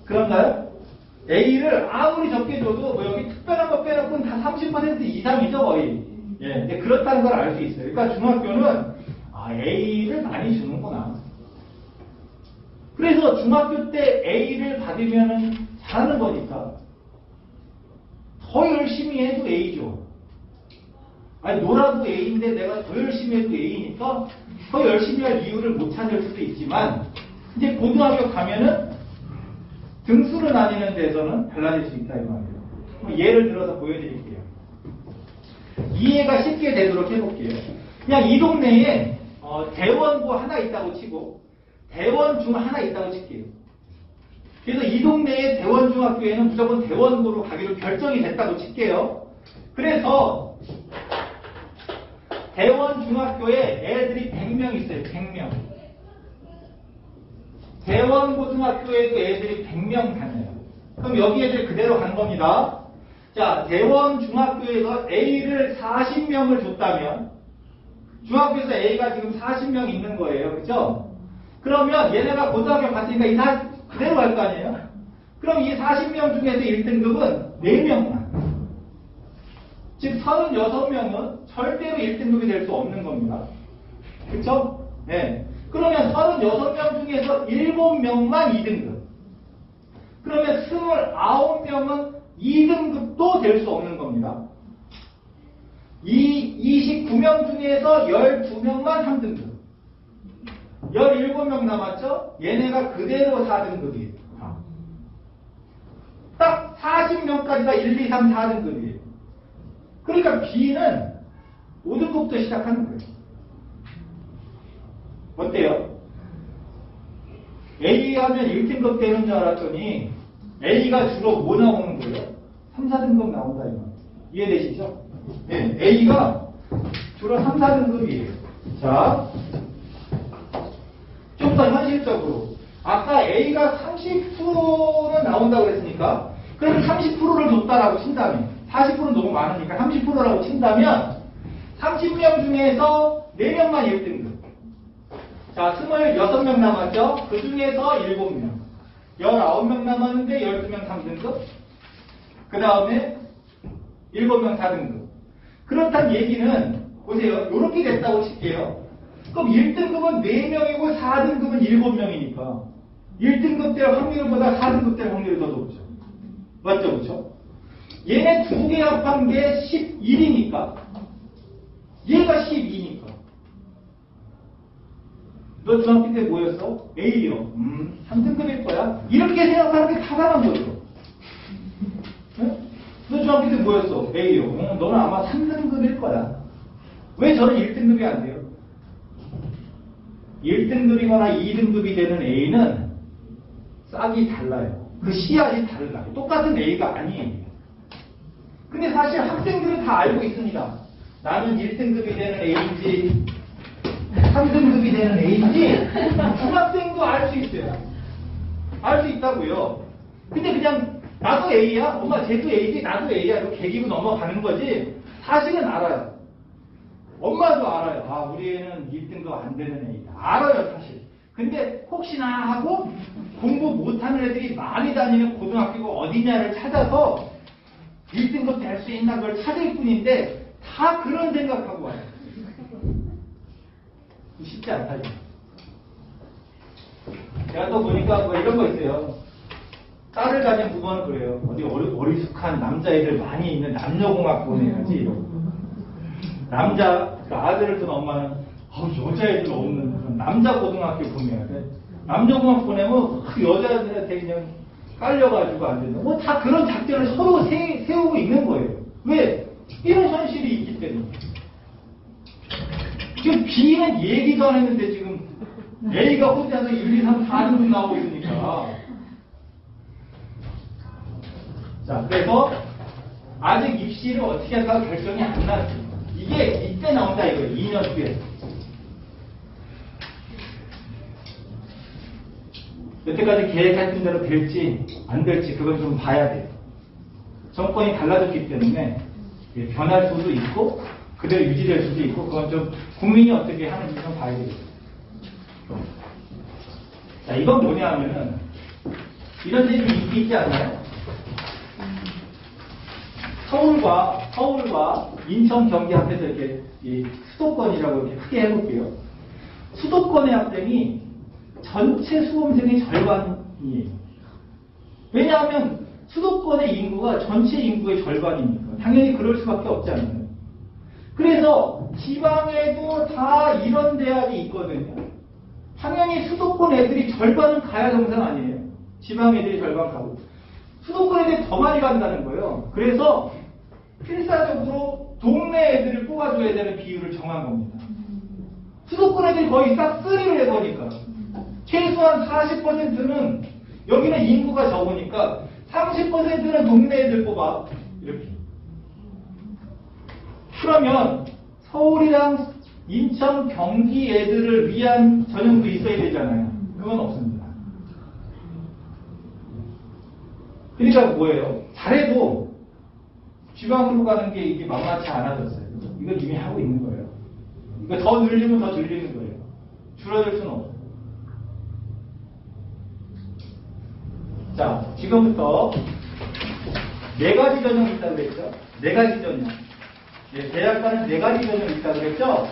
그런가요? A를 아무리 적게 줘도 뭐 여기 특별한 거 빼놓고는 다 30% 이상이죠. 거의. 예, 이제 그렇다는 걸 알 수 있어요. 그러니까 중학교는 A를 많이 주는구나. 그래서 중학교 때 A를 받으면 잘하는 거니까 더 열심히 해도 A죠. 아니 놀아도 A인데 내가 더 열심히 해도 A니까 더 열심히 할 이유를 못 찾을 수도 있지만 이제 고등학교 가면은 등수를 나뉘는 데서는 달라질 수 있다 이 말이에요. 예를 들어서 보여드릴게요. 이해가 쉽게 되도록 해볼게요. 그냥 이 동네에 대원고 하나 있다고 치고 대원중 하나 있다고 칠게요. 그래서 이 동네의 대원중학교에는 무조건 대원고로 가기로 결정이 됐다고 칠게요. 그래서 대원중학교에 애들이 100명 있어요. 100명. 대원고등학교에도 애들이 100명 다녀요. 그럼 여기 애들 그대로 간 겁니다. 자, 대원중학교에서 A를 40명을 줬다면 중학교에서 A가 지금 40명 있는 거예요. 그렇죠? 그러면 얘네가 고등학교 갔으니까 이 그대로 갈 거 아니에요? 그럼 이 40명 중에서 1등급은 4명만. 즉 36명은 절대로 1등급이 될 수 없는 겁니다. 그렇죠? 네. 그러면 36명 중에서 7명만 2등급. 그러면 29명은 2등급도 될 수 없는 겁니다. 이 29명 중에서 12명만 3등급. 17명 남았죠? 얘네가 그대로 4등급이에요. 딱 40명까지가 1, 2, 3, 4등급이에요. 그러니까 B는 5등급부터 시작하는 거예요. 어때요? A 하면 1등급 되는 줄 알았더니 A가 주로 뭐 나오는 거예요? 3, 4등급 나온다 이거. 이해되시죠? 네, A가 주로 3, 4등급이에요. 자, 좀 더 현실적으로 아까 A가 30%는 나온다고 그랬으니까 그럼 30%를 줬다라고 친다면 40%는 너무 많으니까 30%라고 친다면 30명 중에서 4명만 1등급. 자, 26명 남았죠? 그 중에서 7명. 19명 남았는데 12명 3등급. 그 다음에 7명 4등급. 그렇다는 얘기는, 보세요. 이렇게 됐다고 칠게요. 그럼 1등급은 4명이고 4등급은 7명이니까 1등급 될 확률보다 4등급 될 확률이 더 높죠. 맞죠? 그렇죠? 얘네 두 개 합한 게 11이니까 얘가 12니까 너 중학교 때 뭐였어? A요. 3등급일 거야. 이렇게 생각하는 게 타당한 거죠. 네? 너 중학교 때 뭐였어? A요. 너는 아마 3등급일 거야. 왜 저는 1등급이 안 돼요? 1등급이거나 2등급이 되는 A는 싹이 달라요. 그 씨앗이 달라요. 똑같은 A가 아니에요. 근데 사실 학생들은 다 알고 있습니다. 나는 1등급이 되는 A인지 3등급이 되는 A인지 중학생도 알 수 있어요. 알 수 있다고요. 근데 그냥 나도 A야? 엄마 쟤도 A지? 나도 A야? 이렇게 개기고 넘어가는 거지 사실은 알아요. 엄마도 알아요. 아, 우리 애는 1등급 안 되는 애이다. 알아요, 사실. 근데 혹시나 하고 공부 못하는 애들이 많이 다니는 고등학교가 어디냐를 찾아서 1등급 될 수 있나 그걸 찾을 뿐인데 다 그런 생각하고 와요. 쉽지 않다. 제가 또 보니까 뭐 이런 거 있어요. 딸을 가진 부모는 그래요. 어디 어리숙한 남자애들 많이 있는 남녀공학 보내야지 이러고. 남자, 그 아들을 둔 엄마는 여자애들 없는 그런 남자 고등학교 보내야 돼. 남녀공학 보내면 그 여자애들한테 그냥 깔려가지고 안 된다. 뭐 다 그런 작전을 서로 세우고 있는 거예요. 왜? 이런 현실이 있기 때문에. 지금 B는 얘기도 안 했는데 지금 A가 혼자서 1, 2, 3, 4등급 나오고 있으니까. 자, 그래서 아직 입시를 어떻게 할까 결정이 안 났습니다. 이게 이때 나온다 이거예요. 2년 뒤에. 여태까지 계획했던 대로 될지 안 될지 그건 좀 봐야 돼요. 정권이 달라졌기 때문에 변할 수도 있고 그대로 유지될 수도 있고 그건 좀 국민이 어떻게 하는지 좀 봐야 되겠죠. 자, 이건 뭐냐 하면은 이런 데좀 인기 있지 않나요? 서울과 인천, 경기 합해서 이렇게 수도권이라고 이렇게 크게 해볼게요. 수도권의 학생이 전체 수험생의 절반이에요. 왜냐하면 수도권의 인구가 전체 인구의 절반이니까 당연히 그럴 수밖에 없잖아요. 그래서 지방에도 다 이런 대학이 있거든요. 당연히 수도권 애들이 절반은 가야 정상 아니에요. 지방 애들이 절반 가고 수도권 애들이 더 많이 간다는 거예요. 그래서 필사적으로 동네 애들을 뽑아줘야 되는 비율을 정한 겁니다. 수도권 애들이 거의 싹쓸이를 해보니까 최소한 40%는 여기는 인구가 적으니까 30%는 동네 애들 뽑아 이렇게. 그러면 서울이랑 인천, 경기 애들을 위한 전형도 있어야 되잖아요. 그건 없습니다. 그러니까 뭐예요? 잘해도 지방으로 가는 게 이게 만만치 않아졌어요. 이건 이미 하고 있는 거예요. 이거 더 늘리면 더 늘리는 거예요. 줄어들 수는 없어요. 자, 지금부터 4가지 전형이 있다고 그랬죠? 4가지 전형. 대학가는 4가지 전형이 있다고 그랬죠?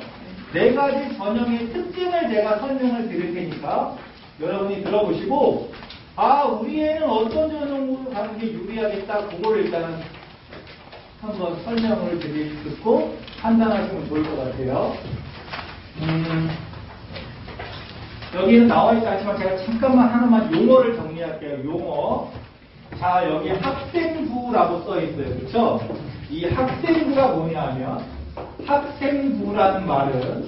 4가지 전형의 특징을 제가 설명을 드릴 테니까 여러분이 들어보시고 우리 애는 어떤 전형으로 가는 게 유리하겠다 그거를 일단은 한번 설명을 듣고 판단하시면 좋을 것 같아요. 여기는 나와있지 않지만 제가 잠깐만 하나만 용어를 정리할게요. 용어. 자, 여기 학생부라고 써있어요. 그렇죠? 이 학생부가 뭐냐면 학생부라는 말은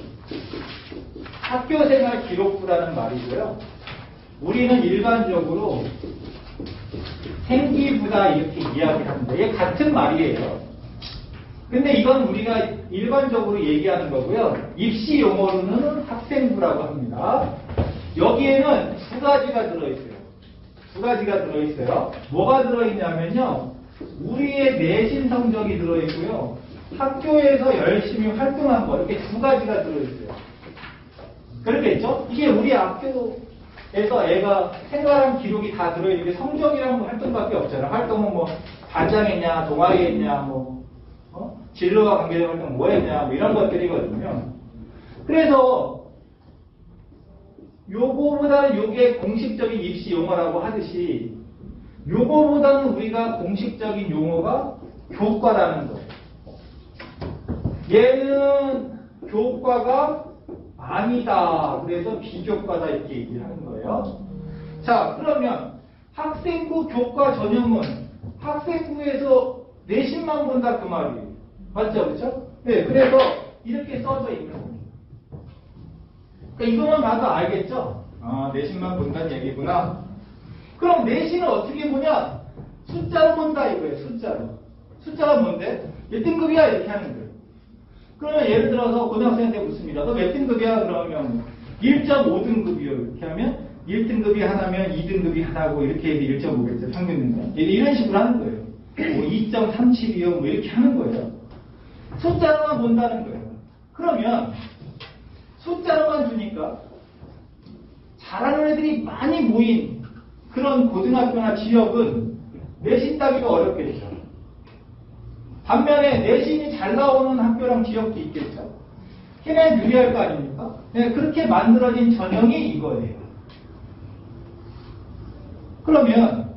학교생활 기록부라는 말이고요. 우리는 일반적으로 생기부다 이렇게 이야기를 합니다. 이게 같은 말이에요. 근데 이건 우리가 일반적으로 얘기하는 거고요. 입시 용어로는 학생부라고 합니다. 여기에는 2가지가 들어있어요. 2가지가 들어있어요. 뭐가 들어있냐면요. 우리의 내신 성적이 들어있고요. 학교에서 열심히 활동한 거 이렇게 2가지가 들어있어요. 그렇겠죠? 이게 우리 학교에서 애가 생활한 기록이 다 들어있는데 성적이랑 뭐 활동밖에 없잖아요. 활동은 뭐 반장했냐, 동아리 했냐, 진로와 관계된 활동 뭐 했냐, 뭐 이런 것들이거든요. 그래서 요거보다는 요게 공식적인 입시 용어라고 하듯이 요거보다는 우리가 공식적인 용어가 교과라는 거. 얘는 교과가 아니다. 그래서 비교과다 이렇게 얘기를 하는 거예요. 자, 그러면 학생부 교과 전형은 학생부에서 내신만 본다 그 말이에요. 맞죠? 그렇죠? 네, 그래서 이렇게 써져 있는 겁니다. 그러니까 이것만 봐도 알겠죠? 내신만 본다는 얘기구나. 그럼 내신을 어떻게 보냐? 숫자로 본다 이거예요. 숫자로. 숫자가 뭔데? 몇 등급이야? 이렇게 하는 거예요. 그러면 예를 들어서 고등학생한테 묻습니다. 너 몇 등급이야? 그러면 1.5등급이요. 이렇게 하면 1등급이 하나면 2등급이 하나고 이렇게 해서 1.5겠죠. 평균 등급. 이런 식으로 하는 거예요. 뭐 2.37이요. 뭐 이렇게 하는 거예요. 숫자로만 본다는 거예요. 그러면 숫자로만 주니까 잘하는 애들이 많이 모인 그런 고등학교나 지역은 내신 따기가 어렵겠죠. 반면에 내신이 잘 나오는 학교랑 지역도 있겠죠. 걔네 유리할 거 아닙니까? 네, 그렇게 만들어진 전형이 이거예요. 그러면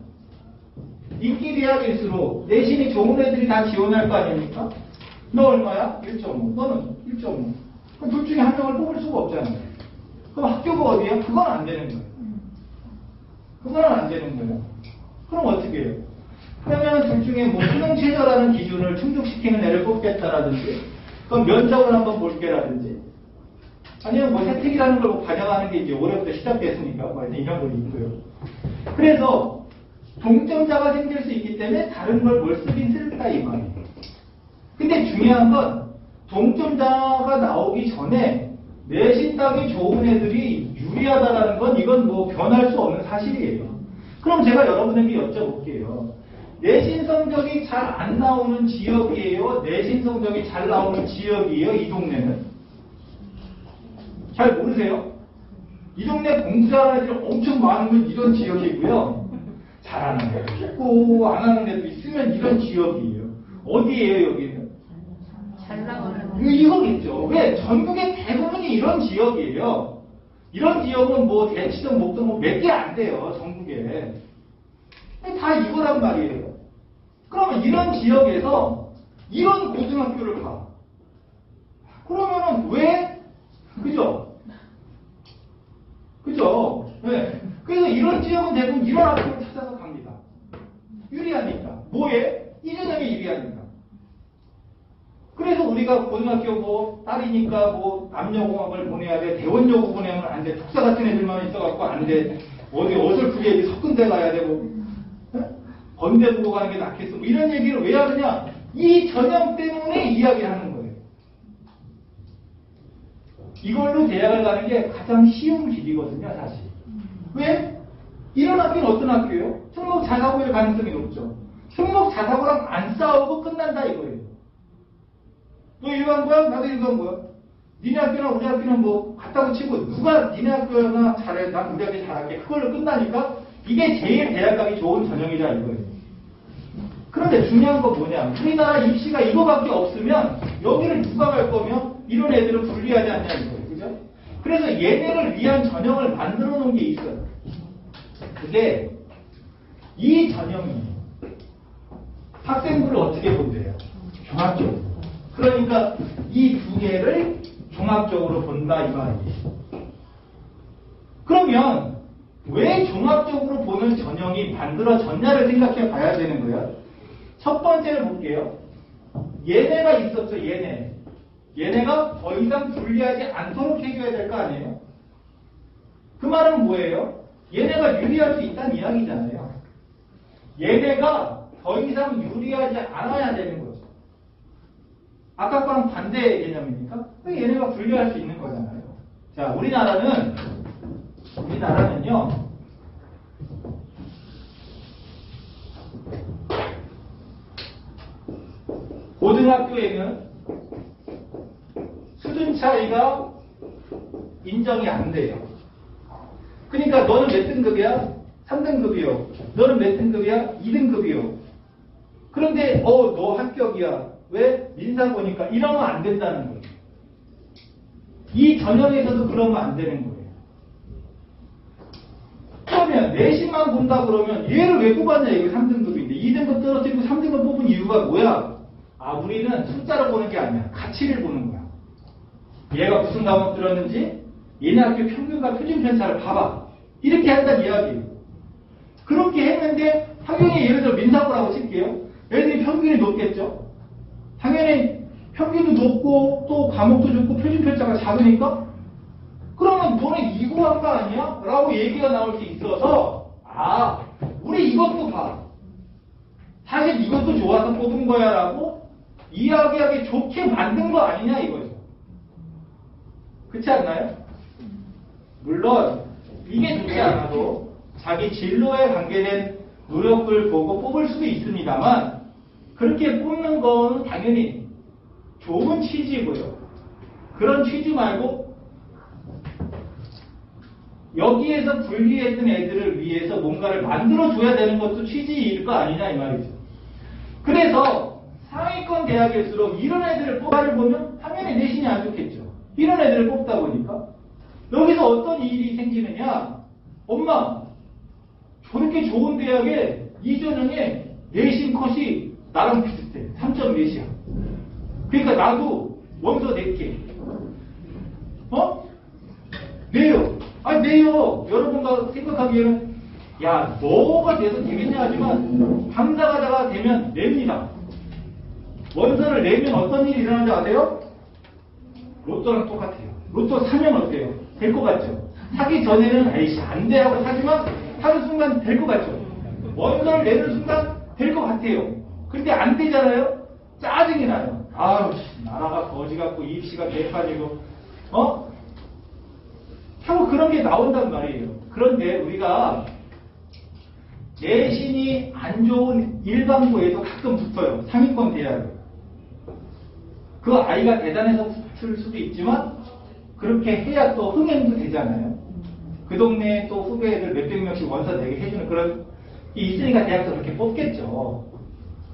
인기 대학일수록 내신이 좋은 애들이 다 지원할 거 아닙니까? 너 얼마야? 1.5. 너는 1.5. 그럼 둘 중에 한 명을 뽑을 수가 없잖아요. 그럼 학교가 어디야? 그건 안 되는 거예요. 그건 안 되는 거예요. 그럼 어떻게 해요? 그러면 둘 중에 뭐 수능 최저라는 기준을 충족시키는 애를 뽑겠다라든지, 그럼 면접을 한번 볼게라든지, 아니면 뭐 혜택이라는 걸 뭐 반영하는 게 이제 올해부터 시작됐으니까, 뭐 이런 거 있고요. 그래서 동점자가 생길 수 있기 때문에 다른 걸 뭘 쓰긴 쓸까 이 말이에요. 근데 중요한 건 동점자가 나오기 전에 내신 따기 좋은 애들이 유리하다라는 건 이건 뭐 변할 수 없는 사실이에요. 그럼 제가 여러분에게 여쭤볼게요. 내신 성적이 잘 안 나오는 지역이에요? 내신 성적이 잘 나오는 지역이에요? 이 동네는? 잘 모르세요? 이 동네 공부 잘하는 애들 엄청 많은 건 이런 지역이고요. 잘하는 애도 있고 안 하는 애도 있으면 이런 지역이에요. 어디예요 여기는? 잘 나가는 이거겠죠. 왜? 전국의 대부분이 이런 지역이에요. 이런 지역은 뭐 대치동, 목동 뭐 몇 개 안 돼요. 전국에. 다 이거란 말이에요. 그러면 이런 지역에서 이런 고등학교를 가. 그러면은 왜? 그죠? 그죠? 네. 그래서 이런 지역은 대부분 이런 학교를 찾아서 갑니다. 유리하니까. 뭐에? 이재명이 유리하니까. 그래서 우리가 고등학교 뭐 딸이니까 뭐 남녀공학을 보내야 돼. 대원여고 보내면 안 돼. 특사 같은 애들만 있어갖고 안 돼. 어디 어설프게 석근대 가야 되고. 네? 건대 보고 가는 게 낫겠어. 뭐 이런 얘기를 왜 하느냐? 이 전형 때문에 이야기를 하는 거예요. 이걸로 대학을 가는 게 가장 쉬운 길이거든요, 사실. 왜? 이런 학교는 어떤 학교예요? 특목 자사고에 가능성이 높죠. 특목 자사고랑 안 싸우고 끝난다 이거예요. 너 이거 한 거야? 나도 이거 한 거야. 니네 학교나 우리 학교는 뭐 같다고 치고 누가 니네 학교나 잘해, 난 우리 학교 잘할게. 그걸로 끝나니까 이게 제일 대학 가기 좋은 전형이다 이거예요. 그런데 중요한 건 뭐냐? 우리나라 입시가 이거밖에 없으면 여기를 누가 갈 거면 이런 애들은 불리하지 않냐 이거예요. 그죠? 그래서 얘네를 위한 전형을 만들어 놓은 게 있어요. 그게 이 전형이 학생부를 어떻게 본대요? 종합적으로. 그러니까 이 두 개를 종합적으로 본다 이 말이에요. 그러면 왜 종합적으로 보는 전형이 만들어졌냐를 생각해 봐야 되는 거예요. 첫 번째를 볼게요. 얘네가 있었죠. 얘네가 더 이상 불리하지 않도록 해줘야 될 거 아니에요? 그 말은 뭐예요? 얘네가 유리할 수 있다는 이야기잖아요. 얘네가 더 이상 유리하지 않아야 되는 거죠. 아까 거랑 반대 개념입니까? 얘네가 불리할 수 있는 거잖아요. 자, 우리나라는요. 고등학교에는 수준 차이가 인정이 안 돼요. 그러니까 너는 몇 등급이야? 3등급이요. 너는 몇 등급이야? 2등급이요. 그런데 너 합격이야. 왜? 민사고니까 이러면 안 된다는 거예요. 이 전형에서도 그러면 안 되는 거예요. 그러면 내신만 본다 그러면 얘를 왜 뽑았냐? 이거 3등급인데 2등급 떨어뜨리고 3등급 뽑은 이유가 뭐야? 우리는 숫자를 보는 게 아니야. 가치를 보는 거야. 얘가 무슨 과목 들었는지 얘네 학교 평균과 표준 편차를 봐봐. 이렇게 한다는 이야기예요. 그렇게 했는데 당연히 예를 들어 민사고라고 칠게요. 애들이 평균이 높겠죠. 당연히 평균도 높고 또 과목도 좋고 표준 편차가 작으니까 그러면 너네 이거 한 거 아니야? 라고 얘기가 나올 수 있어서 우리 이것도 봐. 사실 이것도 좋아서 뽑은 거야 라고 이야기하기 좋게 만든 거 아니냐 이거죠. 그렇지 않나요? 물론 이게 좋지 않아도 자기 진로에 관계된 노력을 보고 뽑을 수도 있습니다만 그렇게 뽑는 건 당연히 좋은 취지고요. 그런 취지 말고 여기에서 분리했던 애들을 위해서 뭔가를 만들어줘야 되는 것도 취지일 거 아니냐 이 말이죠. 그래서 상위권 대학일수록 이런 애들을 뽑아를 보면 당연히 내신이 안 좋겠죠. 이런 애들을 뽑다 보니까 여기서 어떤 일이 생기느냐. 엄마 저렇게 좋은 대학에 이전형에 내신 컷이 나랑 비슷해. 3점 몇이야. 그러니까 나도 원서 낼게. 내요. 내요. 여러분가 생각하기에는 야 너가 돼서 되겠냐 하지만 강사가다가 되면 냅니다. 원서를 내면 어떤 일이 일어나는지 아세요? 로또랑 똑같아요. 로또 사면 어때요? 될 것 같죠? 사기 전에는 에이씨 안 돼 하고 사지만 사는 순간 될 것 같죠? 원서를 내는 순간 될 것 같아요. 근데 안 되잖아요? 짜증이 나요. 나라가 거지 같고 입시가 개빠지고 결국 그런 게 나온단 말이에요. 그런데 우리가 내신이 안 좋은 일반고에도 가끔 붙어요. 상위권 대학에. 그 아이가 대단해서 붙을 수도 있지만 그렇게 해야 또 흥행도 되잖아요. 그 동네에 또 후배 애들 몇백 명씩 원서 내게 해주는 그런 게 있으니까 대학에서 그렇게 뽑겠죠.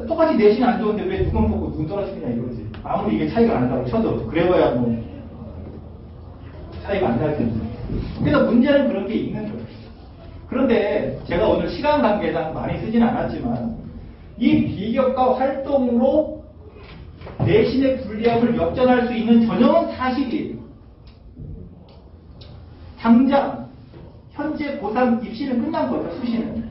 똑같이 내신 안 좋은데 왜 누군 뽑고 누군 떨어지냐 이거지. 아무리 이게 차이가 안 난다고 쳐도 그래봐야 뭐 차이가 안 날 텐데. 그래서 문제는 그런 게 있는 거예요. 그런데 제가 오늘 시간 관계상 많이 쓰진 않았지만 이 비교과 활동으로 내신의 불리함을 역전할 수 있는 전형은 사실이에요. 당장 현재 고3 입시는 끝난 거죠. 수시는.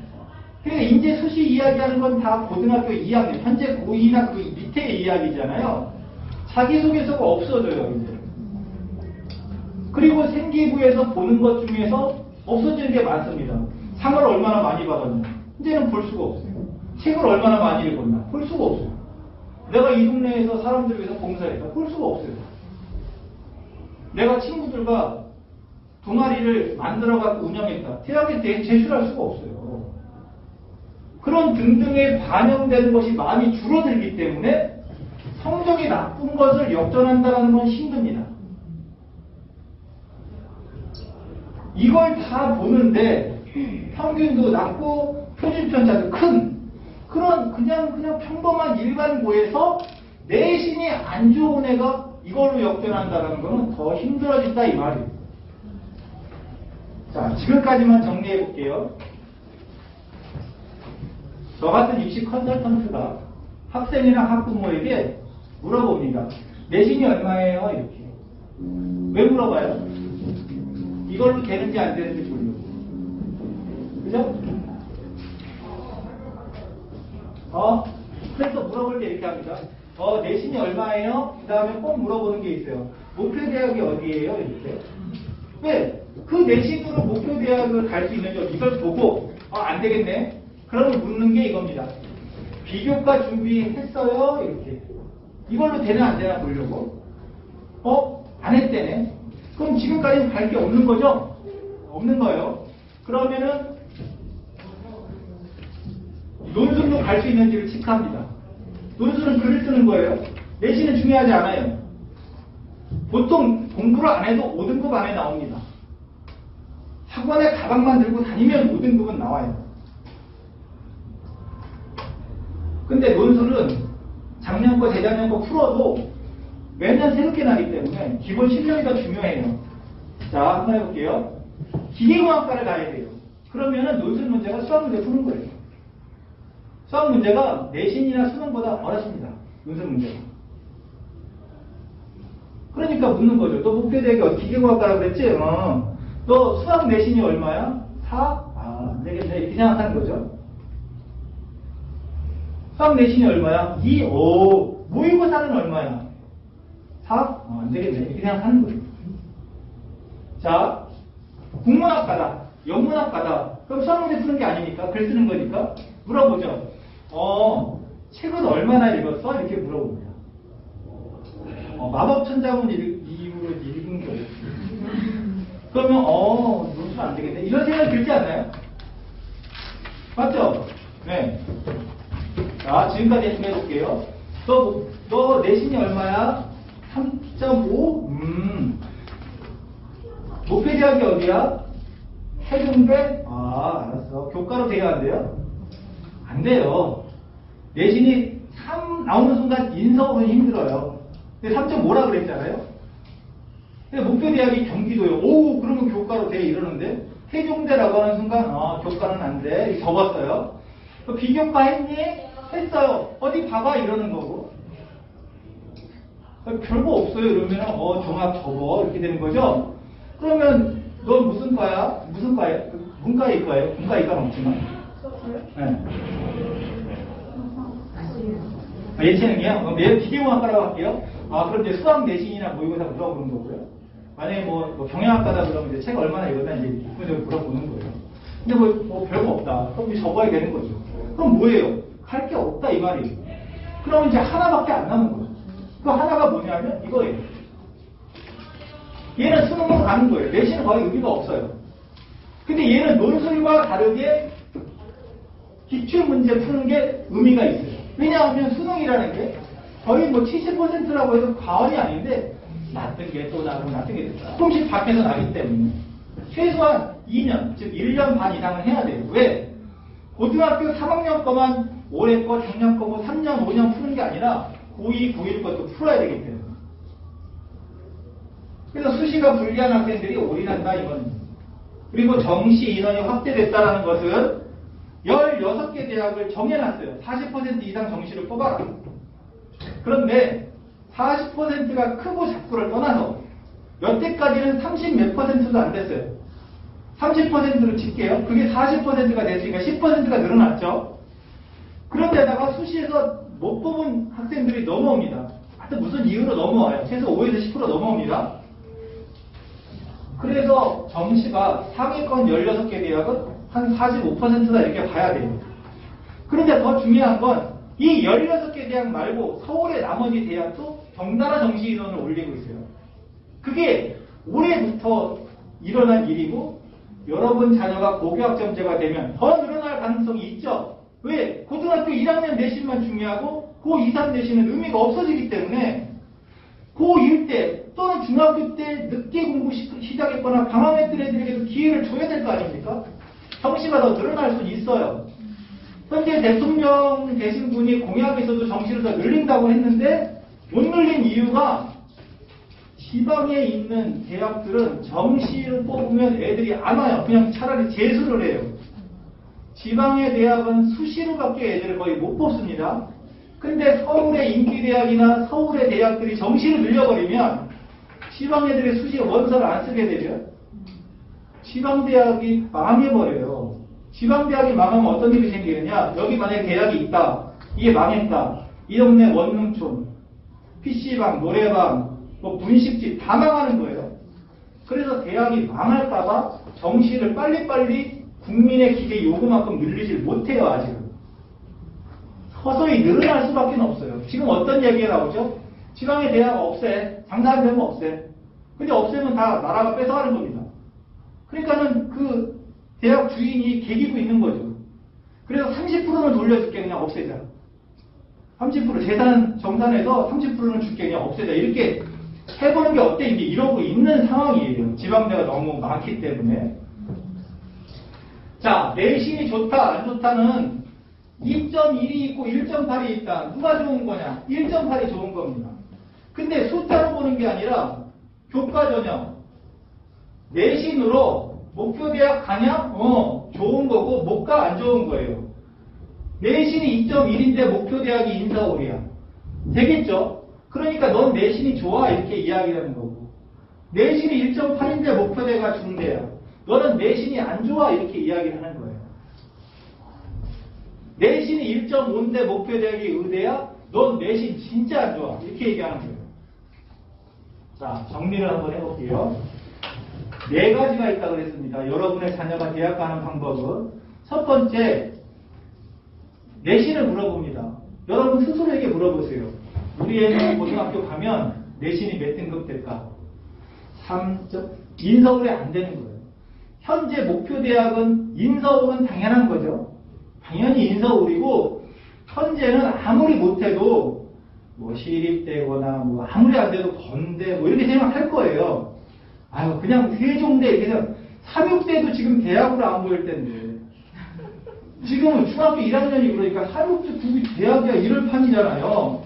그러니까 이제 수시 이야기하는 건 다 고등학교 2학년 현재 고2나 그 밑에 이야기잖아요. 자기소개서가 없어져요. 이제. 그리고 생기부에서 보는 것 중에서 없어지는 게 많습니다. 상을 얼마나 많이 받았냐. 이제는 볼 수가 없어요. 책을 얼마나 많이 읽었나. 볼 수가 없어요. 내가 이 동네에서 사람들을 위해서 봉사했다. 볼 수가 없어요. 내가 친구들과 동아리를 만들어갖고 운영했다. 대학에 제출할 수가 없어요. 그런 등등에 반영되는 것이 많이 줄어들기 때문에 성적이 나쁜 것을 역전한다는 건 힘듭니다. 이걸 다 보는데 평균도 낮고 표준편차도 큰 그런 그냥 평범한 일반고에서 내신이 안 좋은 애가 이걸로 역전한다는 것은 더 힘들어진다 이 말이에요. 자, 지금까지만 정리해 볼게요. 저 같은 입시 컨설턴트가 학생이나 학부모에게 물어봅니다. 내신이 얼마예요? 이렇게. 왜 물어봐요? 이걸로 되는지 안 되는지 보려고. 그죠? 그래서 물어볼 때 이렇게 합니다. 내신이 얼마예요? 그 다음에 꼭 물어보는 게 있어요. 목표 대학이 어디예요? 이렇게. 왜? 그 내신으로 목표 대학을 갈 수 있는지 이걸 보고 안 되겠네. 그러면 묻는 게 이겁니다. 비교과 준비했어요? 이렇게. 이걸로 되나 안 되나 보려고. 안 했대네. 그럼 지금까지는 갈 게 없는 거죠? 없는 거예요. 그러면은 논술로 갈 수 있는지를 체크합니다. 논술은 글을 쓰는 거예요. 내신은 중요하지 않아요. 보통 공부를 안 해도 5등급 안에 나옵니다. 학원에 가방만 들고 다니면 5등급은 나와요. 근데 논술은 작년 거, 재작년 거 풀어도 매년 새롭게 나기 때문에 기본 실력이 더 중요해요. 자, 한번 해볼게요. 기계공학과를 가야 돼요. 그러면은 논술 문제가 수학 문제 푸는 거예요. 수학 문제가 내신이나 수능보다 어렵습니다. 논술 문제가. 그러니까 묻는 거죠. 너 목표대학이 기계공학과라고 그랬지? 너 수학 내신이 얼마야? 4? 안 되겠네. 이렇게 생각하는 거죠. 수학 내신이 얼마야? 2? 모의고사는 얼마야? 4? 안 되겠네. 이렇게 생각하는 거예요. 자, 국문학과다. 영문학과다. 그럼 수학 문제 푸는 게 아니니까. 글 쓰는 거니까. 물어보죠. 책은 얼마나 읽었어? 이렇게 물어봅니다. 마법천자문 이후로 읽은 거예요. 그러면 논술 안 되겠네. 이런 생각이 들지 않나요? 맞죠? 네. 자, 지금까지 했으면 해볼게요. 너 내신이 얼마야? 3.5? 목표대학이 어디야? 해군대? 알았어. 교과로 돼야 안 돼요? 안 돼요. 내신이 3 나오는 순간 인서울은 힘들어요. 근데 3.5라 그랬잖아요? 근데 목표대학이 경기도요. 그러면 교과로 돼 이러는데 세종대라고 하는 순간 교과는 안 돼. 접었어요. 비교과 했니? 했어요. 어디 봐봐 이러는 거고. 별거 없어요. 이러면 종합 접어 이렇게 되는 거죠. 그러면 넌 무슨 과야? 무슨 과야? 문과 이과예요? 문과 이과는 없지만. 네. 예체능이요? 그럼 기계공학과라고 할게요. 그럼 이제 수학 내신이나 모의고사 물어보는 거고요. 만약에 뭐 경영학과다 그러면 이제 책 얼마나 읽었나 이제 기본적으로 물어보는 거예요. 근데 뭐 별거 없다. 그럼 이제 접어야 되는 거죠. 그럼 뭐예요? 할 게 없다 이 말이에요. 그러면 이제 하나밖에 안 남은 거죠. 그 하나가 뭐냐면 이거예요. 얘는 수능만 가는 거예요. 내신은 거의 의미가 없어요. 근데 얘는 논술과 다르게 기출문제 푸는 게 의미가 있어요. 왜냐하면 수능이라는 게 거의 뭐 70%라고 해도 과언이 아닌데 낯든 게 또 나고 낯든 게 조금씩 밖에서 나기 때문에 최소한 2년, 즉 1년 반 이상은 해야 돼요. 왜? 고등학교 3학년 거만 올해 거, 작년 거 뭐 3년, 5년 푸는 게 아니라 고2, 고1 것도 풀어야 되기 때문에. 그래서 수시가 불리한 학생들이 올인한다 이건. 그리고 정시 인원이 확대됐다는 것은 16개 대학을 정해놨어요. 40% 이상 정시를 뽑아라. 그런데 40%가 크고 작고를 떠나서 여태까지는 30 몇 %도 안 됐어요. 30%로 칠게요. 그게 40%가 됐으니까 10%가 늘어났죠. 그런데다가 수시에서 못 뽑은 학생들이 넘어옵니다. 하여튼 무슨 이유로 넘어와요. 최소 5에서 10% 넘어옵니다. 그래서 정시가 상위권 16개 대학은 한 45%다 이렇게 봐야 돼요. 그런데 더 중요한 건 이 16개 대학 말고 서울의 나머지 대학도 덩달아 정시 인원을 올리고 있어요. 그게 올해부터 일어난 일이고 여러분 자녀가 고교학점제가 되면 더 늘어날 가능성이 있죠. 왜? 고등학교 1학년 내신만 중요하고 고2, 3 내신은 의미가 없어지기 때문에 고1 때 또는 중학교 때 늦게 공부 시작했거나 방황했던 애들에게도 기회를 줘야 될 거 아닙니까? 정시가 더 늘어날 수 있어요. 현재 대통령 되신 분이 공약에서도 정시를 더 늘린다고 했는데 못 늘린 이유가 지방에 있는 대학들은 정시를 뽑으면 애들이 안 와요. 그냥 차라리 재수를 해요. 지방의 대학은 수시로밖에 애들을 거의 못 뽑습니다. 근데 서울의 인기대학이나 서울의 대학들이 정시를 늘려버리면 지방 애들의 수시 원서를 안 쓰게 되죠. 지방대학이 망해버려요. 지방대학이 망하면 어떤 일이 생기느냐. 여기 만약에 대학이 있다. 이게 망했다. 이 동네 원룸촌, PC방, 노래방, 뭐 분식집 다 망하는 거예요. 그래서 대학이 망할까봐 정시를 빨리빨리 국민의 기대 요구만큼 늘리질 못해요. 아직은. 서서히 늘어날 수밖에 없어요. 지금 어떤 얘기가 나오죠? 지방의 대학 없애. 장사 안 되면 없애. 근데 없애면 다 나라가 뺏어가는 겁니다. 그러니까는 그 대학 주인이 개기고 있는 거죠. 그래서 30%는 돌려줄게. 그냥 없애자. 30% 재산 정산해서 30%는 줄게. 그냥 없애자. 이렇게 해보는 게 어때? 이게 이러고 있는 상황이에요. 지방대가 너무 많기 때문에. 자, 내신이 좋다, 안 좋다는 2.1이 있고 1.8이 있다. 누가 좋은 거냐? 1.8이 좋은 겁니다. 근데 숫자로 보는 게 아니라 교과 전형. 내신으로 목표 대학 가냐? 좋은 거고 못 가 안 좋은 거예요. 내신이 2.1인데 목표 대학이 인서울이야. 되겠죠? 그러니까 넌 내신이 좋아 이렇게 이야기하는 거고 내신이 1.8인데 목표 대가 중대야. 너는 내신이 안 좋아 이렇게 이야기를 하는 거예요. 내신이 1.5인데 목표 대학이 의대야. 넌 내신 진짜 안 좋아 이렇게 얘기하는 거예요. 자, 정리를 한번 해볼게요. 4가지가 있다고 그랬습니다. 여러분의 자녀가 대학 가는 방법은 첫 번째, 내신을 물어봅니다. 여러분 스스로에게 물어보세요. 우리 애는 고등학교 가면 내신이 몇 등급 될까? 3점? 인서울에 안 되는 거예요. 현재 목표 대학은 인서울은 당연한 거죠. 당연히 인서울이고 현재는 아무리 못해도 뭐 시립대거나 뭐 아무리 안 돼도 건대 뭐 이렇게 생각할 거예요. 아유 그냥 세종대 이렇게 해서 삼육대도 지금 대학으로 안 보일 텐데 지금은 중학교 1학년이 그러니까 삼육대 국이 대학이야 이럴 판이잖아요.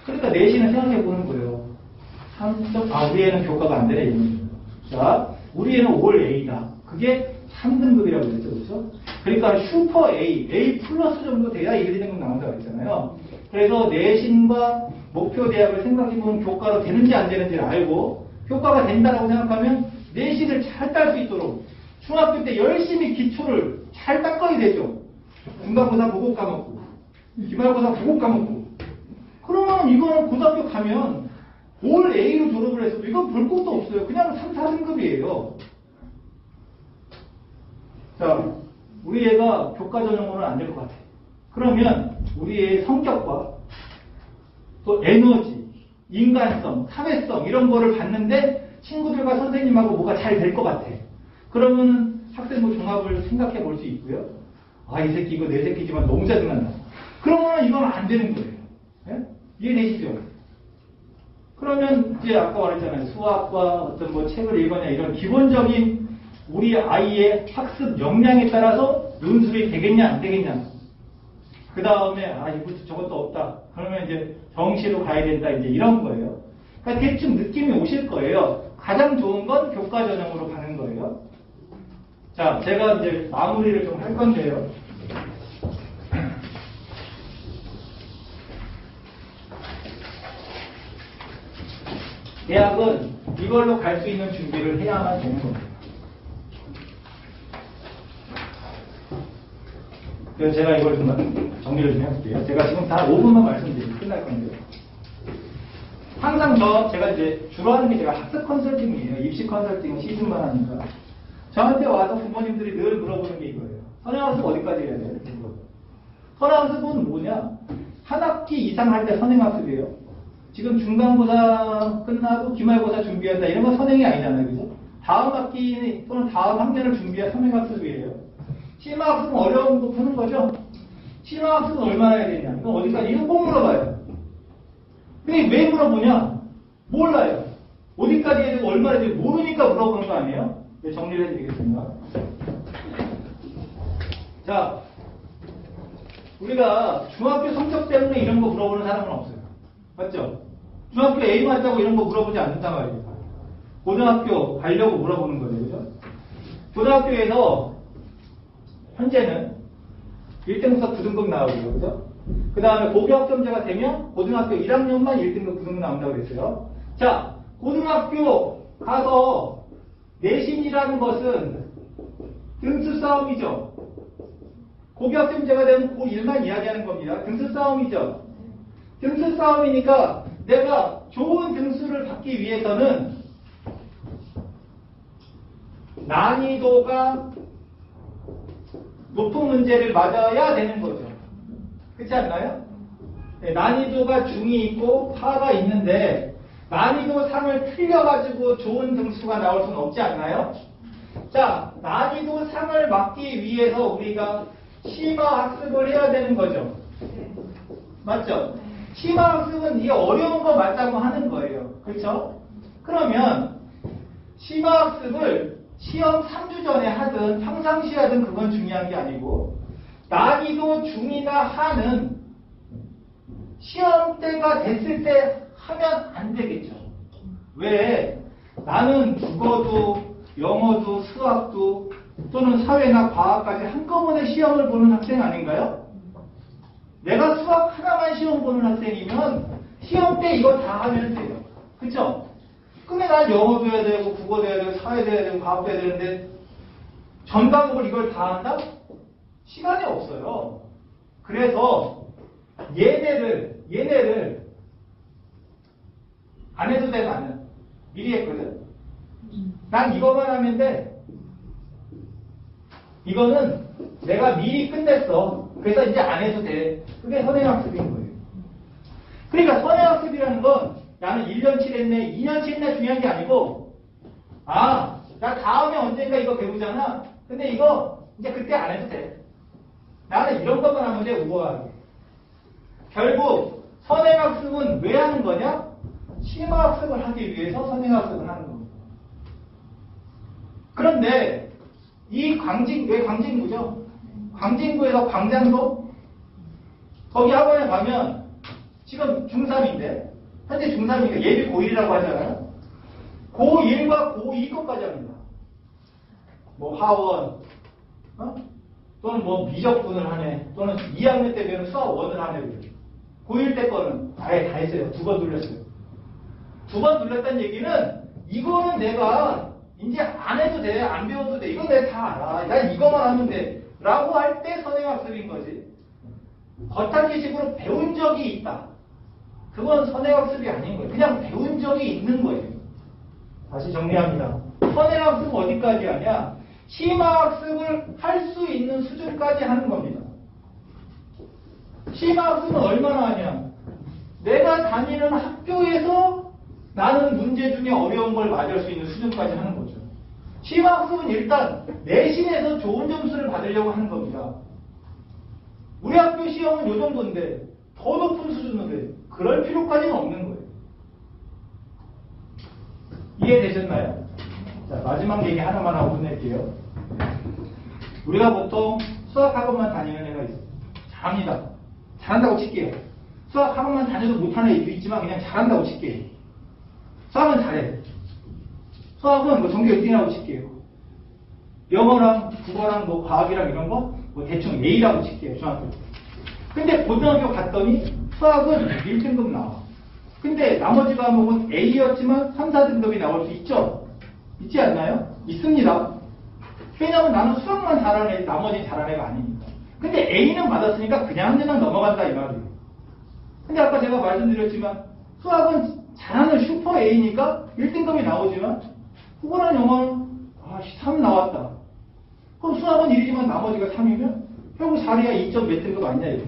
그러니까 내신을 생각해 보는 거예요. 3점, 우리 애는 교과가 안 되네 이런. 자, 우리 애는 올 A다. 그게 3등급이라고 그랬죠, 그렇죠? 그러니까 슈퍼 A, A 플러스 정도 돼야 1, 2등급 나온다고 했잖아요. 그래서 내신과 목표 대학을 생각해보면 교과로 되는지 안 되는지를 알고 교과가 된다고 생각하면 내신을 잘 딸 수 있도록 중학교 때 열심히 기초를 잘 닦아야 되죠. 중간고사 보고 까먹고 기말고사 보고 까먹고 그러면 이거는 고등학교 가면 올 A로 졸업을 해서도 이건 볼 것도 없어요. 그냥 3, 4등급이에요. 자, 우리 애가 교과 전형으로는 안 될 것 같아. 그러면 우리 애의 성격과 또 에너지, 인간성, 사회성 이런 거를 봤는데 친구들과 선생님하고 뭐가 잘 될 것 같아. 그러면 학생부 종합을 생각해 볼 수 있고요. 아, 이 새끼 이거 내 새끼지만 너무 짜증난다. 그러면 이건 안 되는 거예요. 예? 이해되시죠? 그러면 이제 아까 말했잖아요. 수학과 어떤 뭐 책을 읽거나 이런 기본적인 우리 아이의 학습 역량에 따라서 논술이 되겠냐 안 되겠냐. 그 다음에 이것도 저것도 없다. 그러면 이제 정시로 가야 된다. 이제 이런 거예요. 그러니까 대충 느낌이 오실 거예요. 가장 좋은 건 교과 전형으로 가는 거예요. 자, 제가 이제 마무리를 좀 할 건데요. 대학은 이걸로 갈 수 있는 준비를 해야만 되는 겁니다. 그래서 제가 이걸 좀 정리를 좀 해볼게요. 제가 지금 다 5분만 말씀드리고 끝날 건데요. 항상 제가 이제 주로 하는 게 제가 학습 컨설팅이에요. 입시 컨설팅은 시즌만 하니까. 저한테 와서 부모님들이 늘 물어보는 게 이거예요. 선행학습 어디까지 해야 돼요? 선행학습은 뭐냐? 한 학기 이상 할 때 선행학습이에요. 지금 중간고사 끝나고 기말고사 준비한다. 이런 건 선행이 아니잖아요. 그죠? 다음 학기 또는 다음 학년을 준비한 선행학습이에요. 심화학습은 어려운 거 푸는 거죠? 심화학습은 얼마나 해야 되냐? 이건 어디까지? 이거 꼭 물어봐요. 근데 왜 물어보냐? 몰라요. 어디까지 해야 되고 얼마나 해야 되고 모르니까 물어보는 거 아니에요? 네, 정리를 해드리겠습니다. 자, 우리가 중학교 성적 때문에 이런 거 물어보는 사람은 없어요. 맞죠? 중학교 A 맞다고 이런 거 물어보지 않는단 말이에요. 고등학교 가려고 물어보는 거죠. 그죠? 고등학교에서 현재는 1등급, 9등급 나오고요. 그죠? 그 다음에 고교학점제가 되면 고등학교 1학년만 1등급, 9등급 나온다고 그랬어요. 자, 고등학교 가서 내신이라는 것은 등수 싸움이죠. 고교학점제가 되면 고1만 이야기하는 겁니다. 등수 싸움이죠. 등수 싸움이니까 내가 좋은 등수를 받기 위해서는 난이도가 높은 문제를 맞아야 되는 거죠. 그렇지 않나요? 네, 난이도가 중이 있고 하가 있는데 난이도 상을 틀려가지고 좋은 등수가 나올 수는 없지 않나요? 자, 난이도 상을 맞기 위해서 우리가 심화학습을 해야 되는 거죠. 맞죠? 심화학습은 이 어려운 거 맞다고 하는 거예요. 그렇죠? 그러면 심화학습을 시험 3주 전에 하든 평상시에 하든 그건 중요한 게 아니고 난이도 중이나 하는 시험 때가 됐을 때 하면 안 되겠죠. 왜? 나는 국어도 영어도 수학도 또는 사회나 과학까지 한꺼번에 시험을 보는 학생 아닌가요? 내가 수학 하나만 시험 보는 학생이면 시험 때 이거 다 하면 돼요. 그쵸? 근데 난 영어도 해야 되고 국어도 해야 되고 사회도 해야 되고 과학도 해야 되는데 전 과목을 이걸 다 한다? 시간이 없어요. 그래서 얘네를 안 해도 돼. 나는 미리 했거든. 난 이거만 하면 돼. 이거는 내가 미리 끝냈어. 그래서 이제 안 해도 돼. 그게 선행학습인 거예요. 그러니까 선행학습이라는 건 나는 1년치 했네, 2년치 했네 중요한 게 아니고 나 다음에 언젠가 이거 배우잖아. 근데 이거 이제 그때 안 해도 돼. 나는 이런 것만 하면 돼. 우아하게. 결국 선행학습은 왜 하는 거냐? 심화학습을 하기 위해서 선행학습을 하는 겁니다. 그런데 이 왜 광진구죠? 광진구에서 광장도 거기 학원에 가면 지금 중3인데 현재 중3이니까 예비 고1이라고 하잖아요. 고1과 고2까지 합니다. 뭐 하원 또는 뭐 미적분을 하네 또는 2학년 때 배우는 수학 1을 하네. 고1 때 거는 아예 다 했어요. 2번 눌렸어요. 2번 눌렸다는 얘기는 이거는 내가 이제 안 해도 돼. 안 배워도 돼. 이건 내가 다 알아. 난 이거만 하면 돼. 라고 할 때 선행학습인 거지. 겉핥기식으로 배운 적이 있다. 그건 선행학습이 아닌 거예요. 그냥 배운 적이 있는 거예요. 다시 정리합니다. 선행학습은 어디까지 하냐? 심화학습을 할 수 있는 수준까지 하는 겁니다. 심화학습은 얼마나 하냐? 내가 다니는 학교에서 나는 문제 중에 어려운 걸 맞을 수 있는 수준까지 하는 거죠. 심화학습은 일단 내신에서 좋은 점수를 받으려고 하는 겁니다. 우리 학교 시험은 요 정도인데 더 높은 수준으로 해. 그럴 필요까지는 없는 거예요. 이해되셨나요? 자, 마지막 얘기 하나만 하고 끝낼게요. 우리가 보통 수학학원만 다니는 애가 있어요. 잘합니다. 잘한다고 칠게요. 수학학원만 다녀도 못하는 애도 있지만 그냥 잘한다고 칠게요. 수학은 잘해. 수학은 뭐 전교 1등이라고 칠게요. 영어랑 국어랑 뭐 과학이랑 이런 거 뭐 대충 A라고 칠게요. 중학교 때. 근데 고등학교 갔더니 수학은 1등급 나와. 근데 나머지 과목은 A였지만 3, 4등급이 나올 수 있죠? 있지 않나요? 있습니다. 왜냐면 나는 수학만 잘하는 애, 나머지 잘하는 애가 아니니까. 근데 A는 받았으니까 그냥 넘어간다 이 말이에요. 근데 아까 제가 말씀드렸지만 수학은 잘하는 슈퍼 A니까 1등급이 나오지만 국어랑 영어는 3 나왔다. 그럼 수학은 1이지만 나머지가 3이면 결국 4이야 2점 몇 등급 아니냐 이거.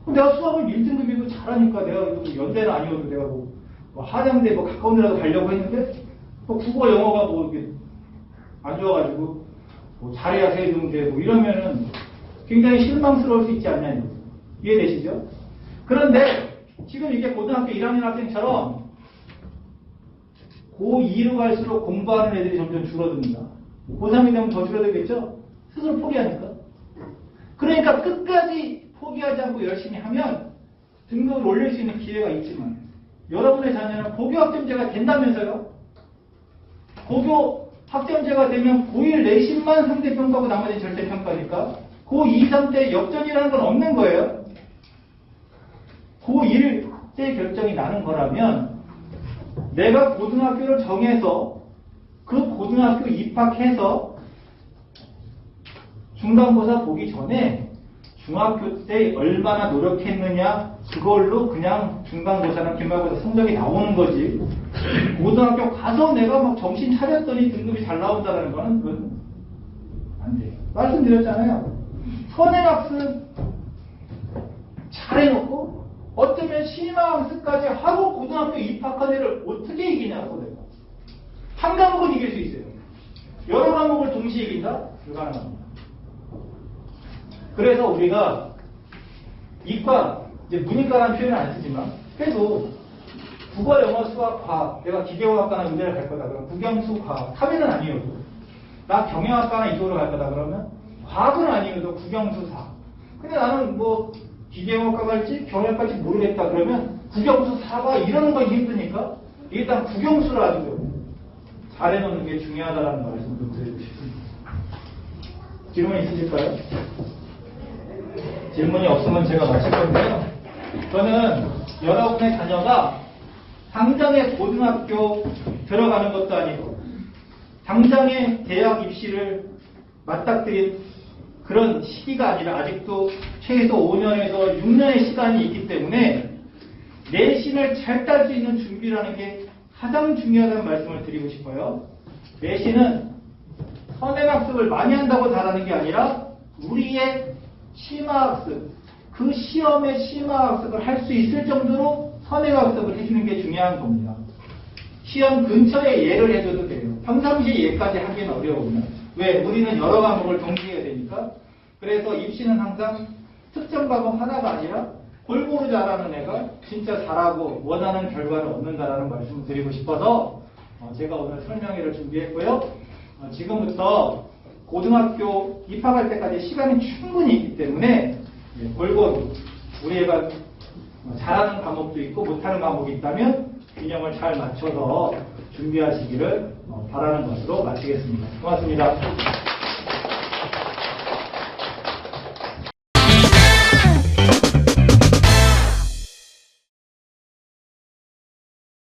그럼 내가 수학을 1등급이고 잘하니까 내가 연대는 아니어도 내가 뭐 한양대 뭐 가까운 데라도 가려고 했는데 뭐 국어 영어가 뭐 이렇게 안 좋아가지고 뭐 잘해야 세종대 뭐 이러면은 굉장히 실망스러울 수 있지 않냐 이거. 이해되시죠? 그런데 지금 이게 고등학교 1학년 학생처럼 고2로 갈수록 공부하는 애들이 점점 줄어듭니다. 고3이 되면 더 줄어들겠죠? 스스로 포기하니까. 그러니까 끝까지 포기하지 않고 열심히 하면 등급을 올릴 수 있는 기회가 있지만 여러분의 자녀는 고교 학점제가 된다면서요? 고교 학점제가 되면 고1 내신만 상대평가고 나머지는 절대평가니까 고2, 3 때 역전이라는 건 없는 거예요. 고1 때 결정이 나는 거라면 내가 고등학교를 정해서 그 고등학교 입학해서 중간고사 보기 전에 중학교 때 얼마나 노력했느냐 그걸로 그냥 중간고사나 기말고사 성적이 나오는 거지 고등학교 가서 내가 막 정신 차렸더니 등급이 잘 나온다는 거는 그건 안 돼요. 말씀드렸잖아요. 선행학습 잘해놓고 어쩌면 심화학습까지 하고 고등학교 입학한 애를 어떻게 이기냐고 내가. 한 과목은 이길 수 있어요. 여러 과목을 동시에 이긴다? 불가능합니다. 그래서 우리가 이과, 이제 문이과라는 표현을 안 쓰지만 그래도 국어, 영어, 수학, 과학 내가 기계공학과나 의대를 갈 거다 그러면 국영수, 과학 3위는 아니어도 나 경영학과나 이쪽으로 갈 거다 그러면 과학은 아니어도 국영수, 사 근데 나는 뭐 기계공학과 갈지 경영학과 갈지 모르겠다 그러면 국영수, 사가 이러는 건 힘드니까 일단 국영수를 아주 잘해놓는 게 중요하다는 말씀 좀 드리고 싶습니다. 질문 있으실까요? 질문이 없으면 제가 마칠 건데요. 저는 여러분의 자녀가 당장에 고등학교 들어가는 것도 아니고 당장에 대학 입시를 맞닥뜨린 그런 시기가 아니라 아직도 최소 5년에서 6년의 시간이 있기 때문에 내신을 잘 딸 수 있는 준비라는 게 가장 중요하다는 말씀을 드리고 싶어요. 내신은 선행학습을 많이 한다고 잘하는 게 아니라 우리의 심화학습, 그 시험의 심화학습을 할 수 있을 정도로 선행학습을 해주는 게 중요한 겁니다. 시험 근처에 예를 해줘도 돼요. 평상시에 예까지 하기는 어려우면. 왜? 우리는 여러 과목을 동시에 해야 되니까. 그래서 입시는 항상 특정 과목 하나가 아니라 골고루 잘하는 애가 진짜 잘하고 원하는 결과를 얻는다라는 말씀을 드리고 싶어서 제가 오늘 설명회를 준비했고요. 지금부터 고등학교 입학할 때까지 시간이 충분히 있기 때문에 골고루 우리 애가 잘하는 과목도 있고 못하는 과목이 있다면 균형을 잘 맞춰서 준비하시기를 바라는 것으로 마치겠습니다. 고맙습니다.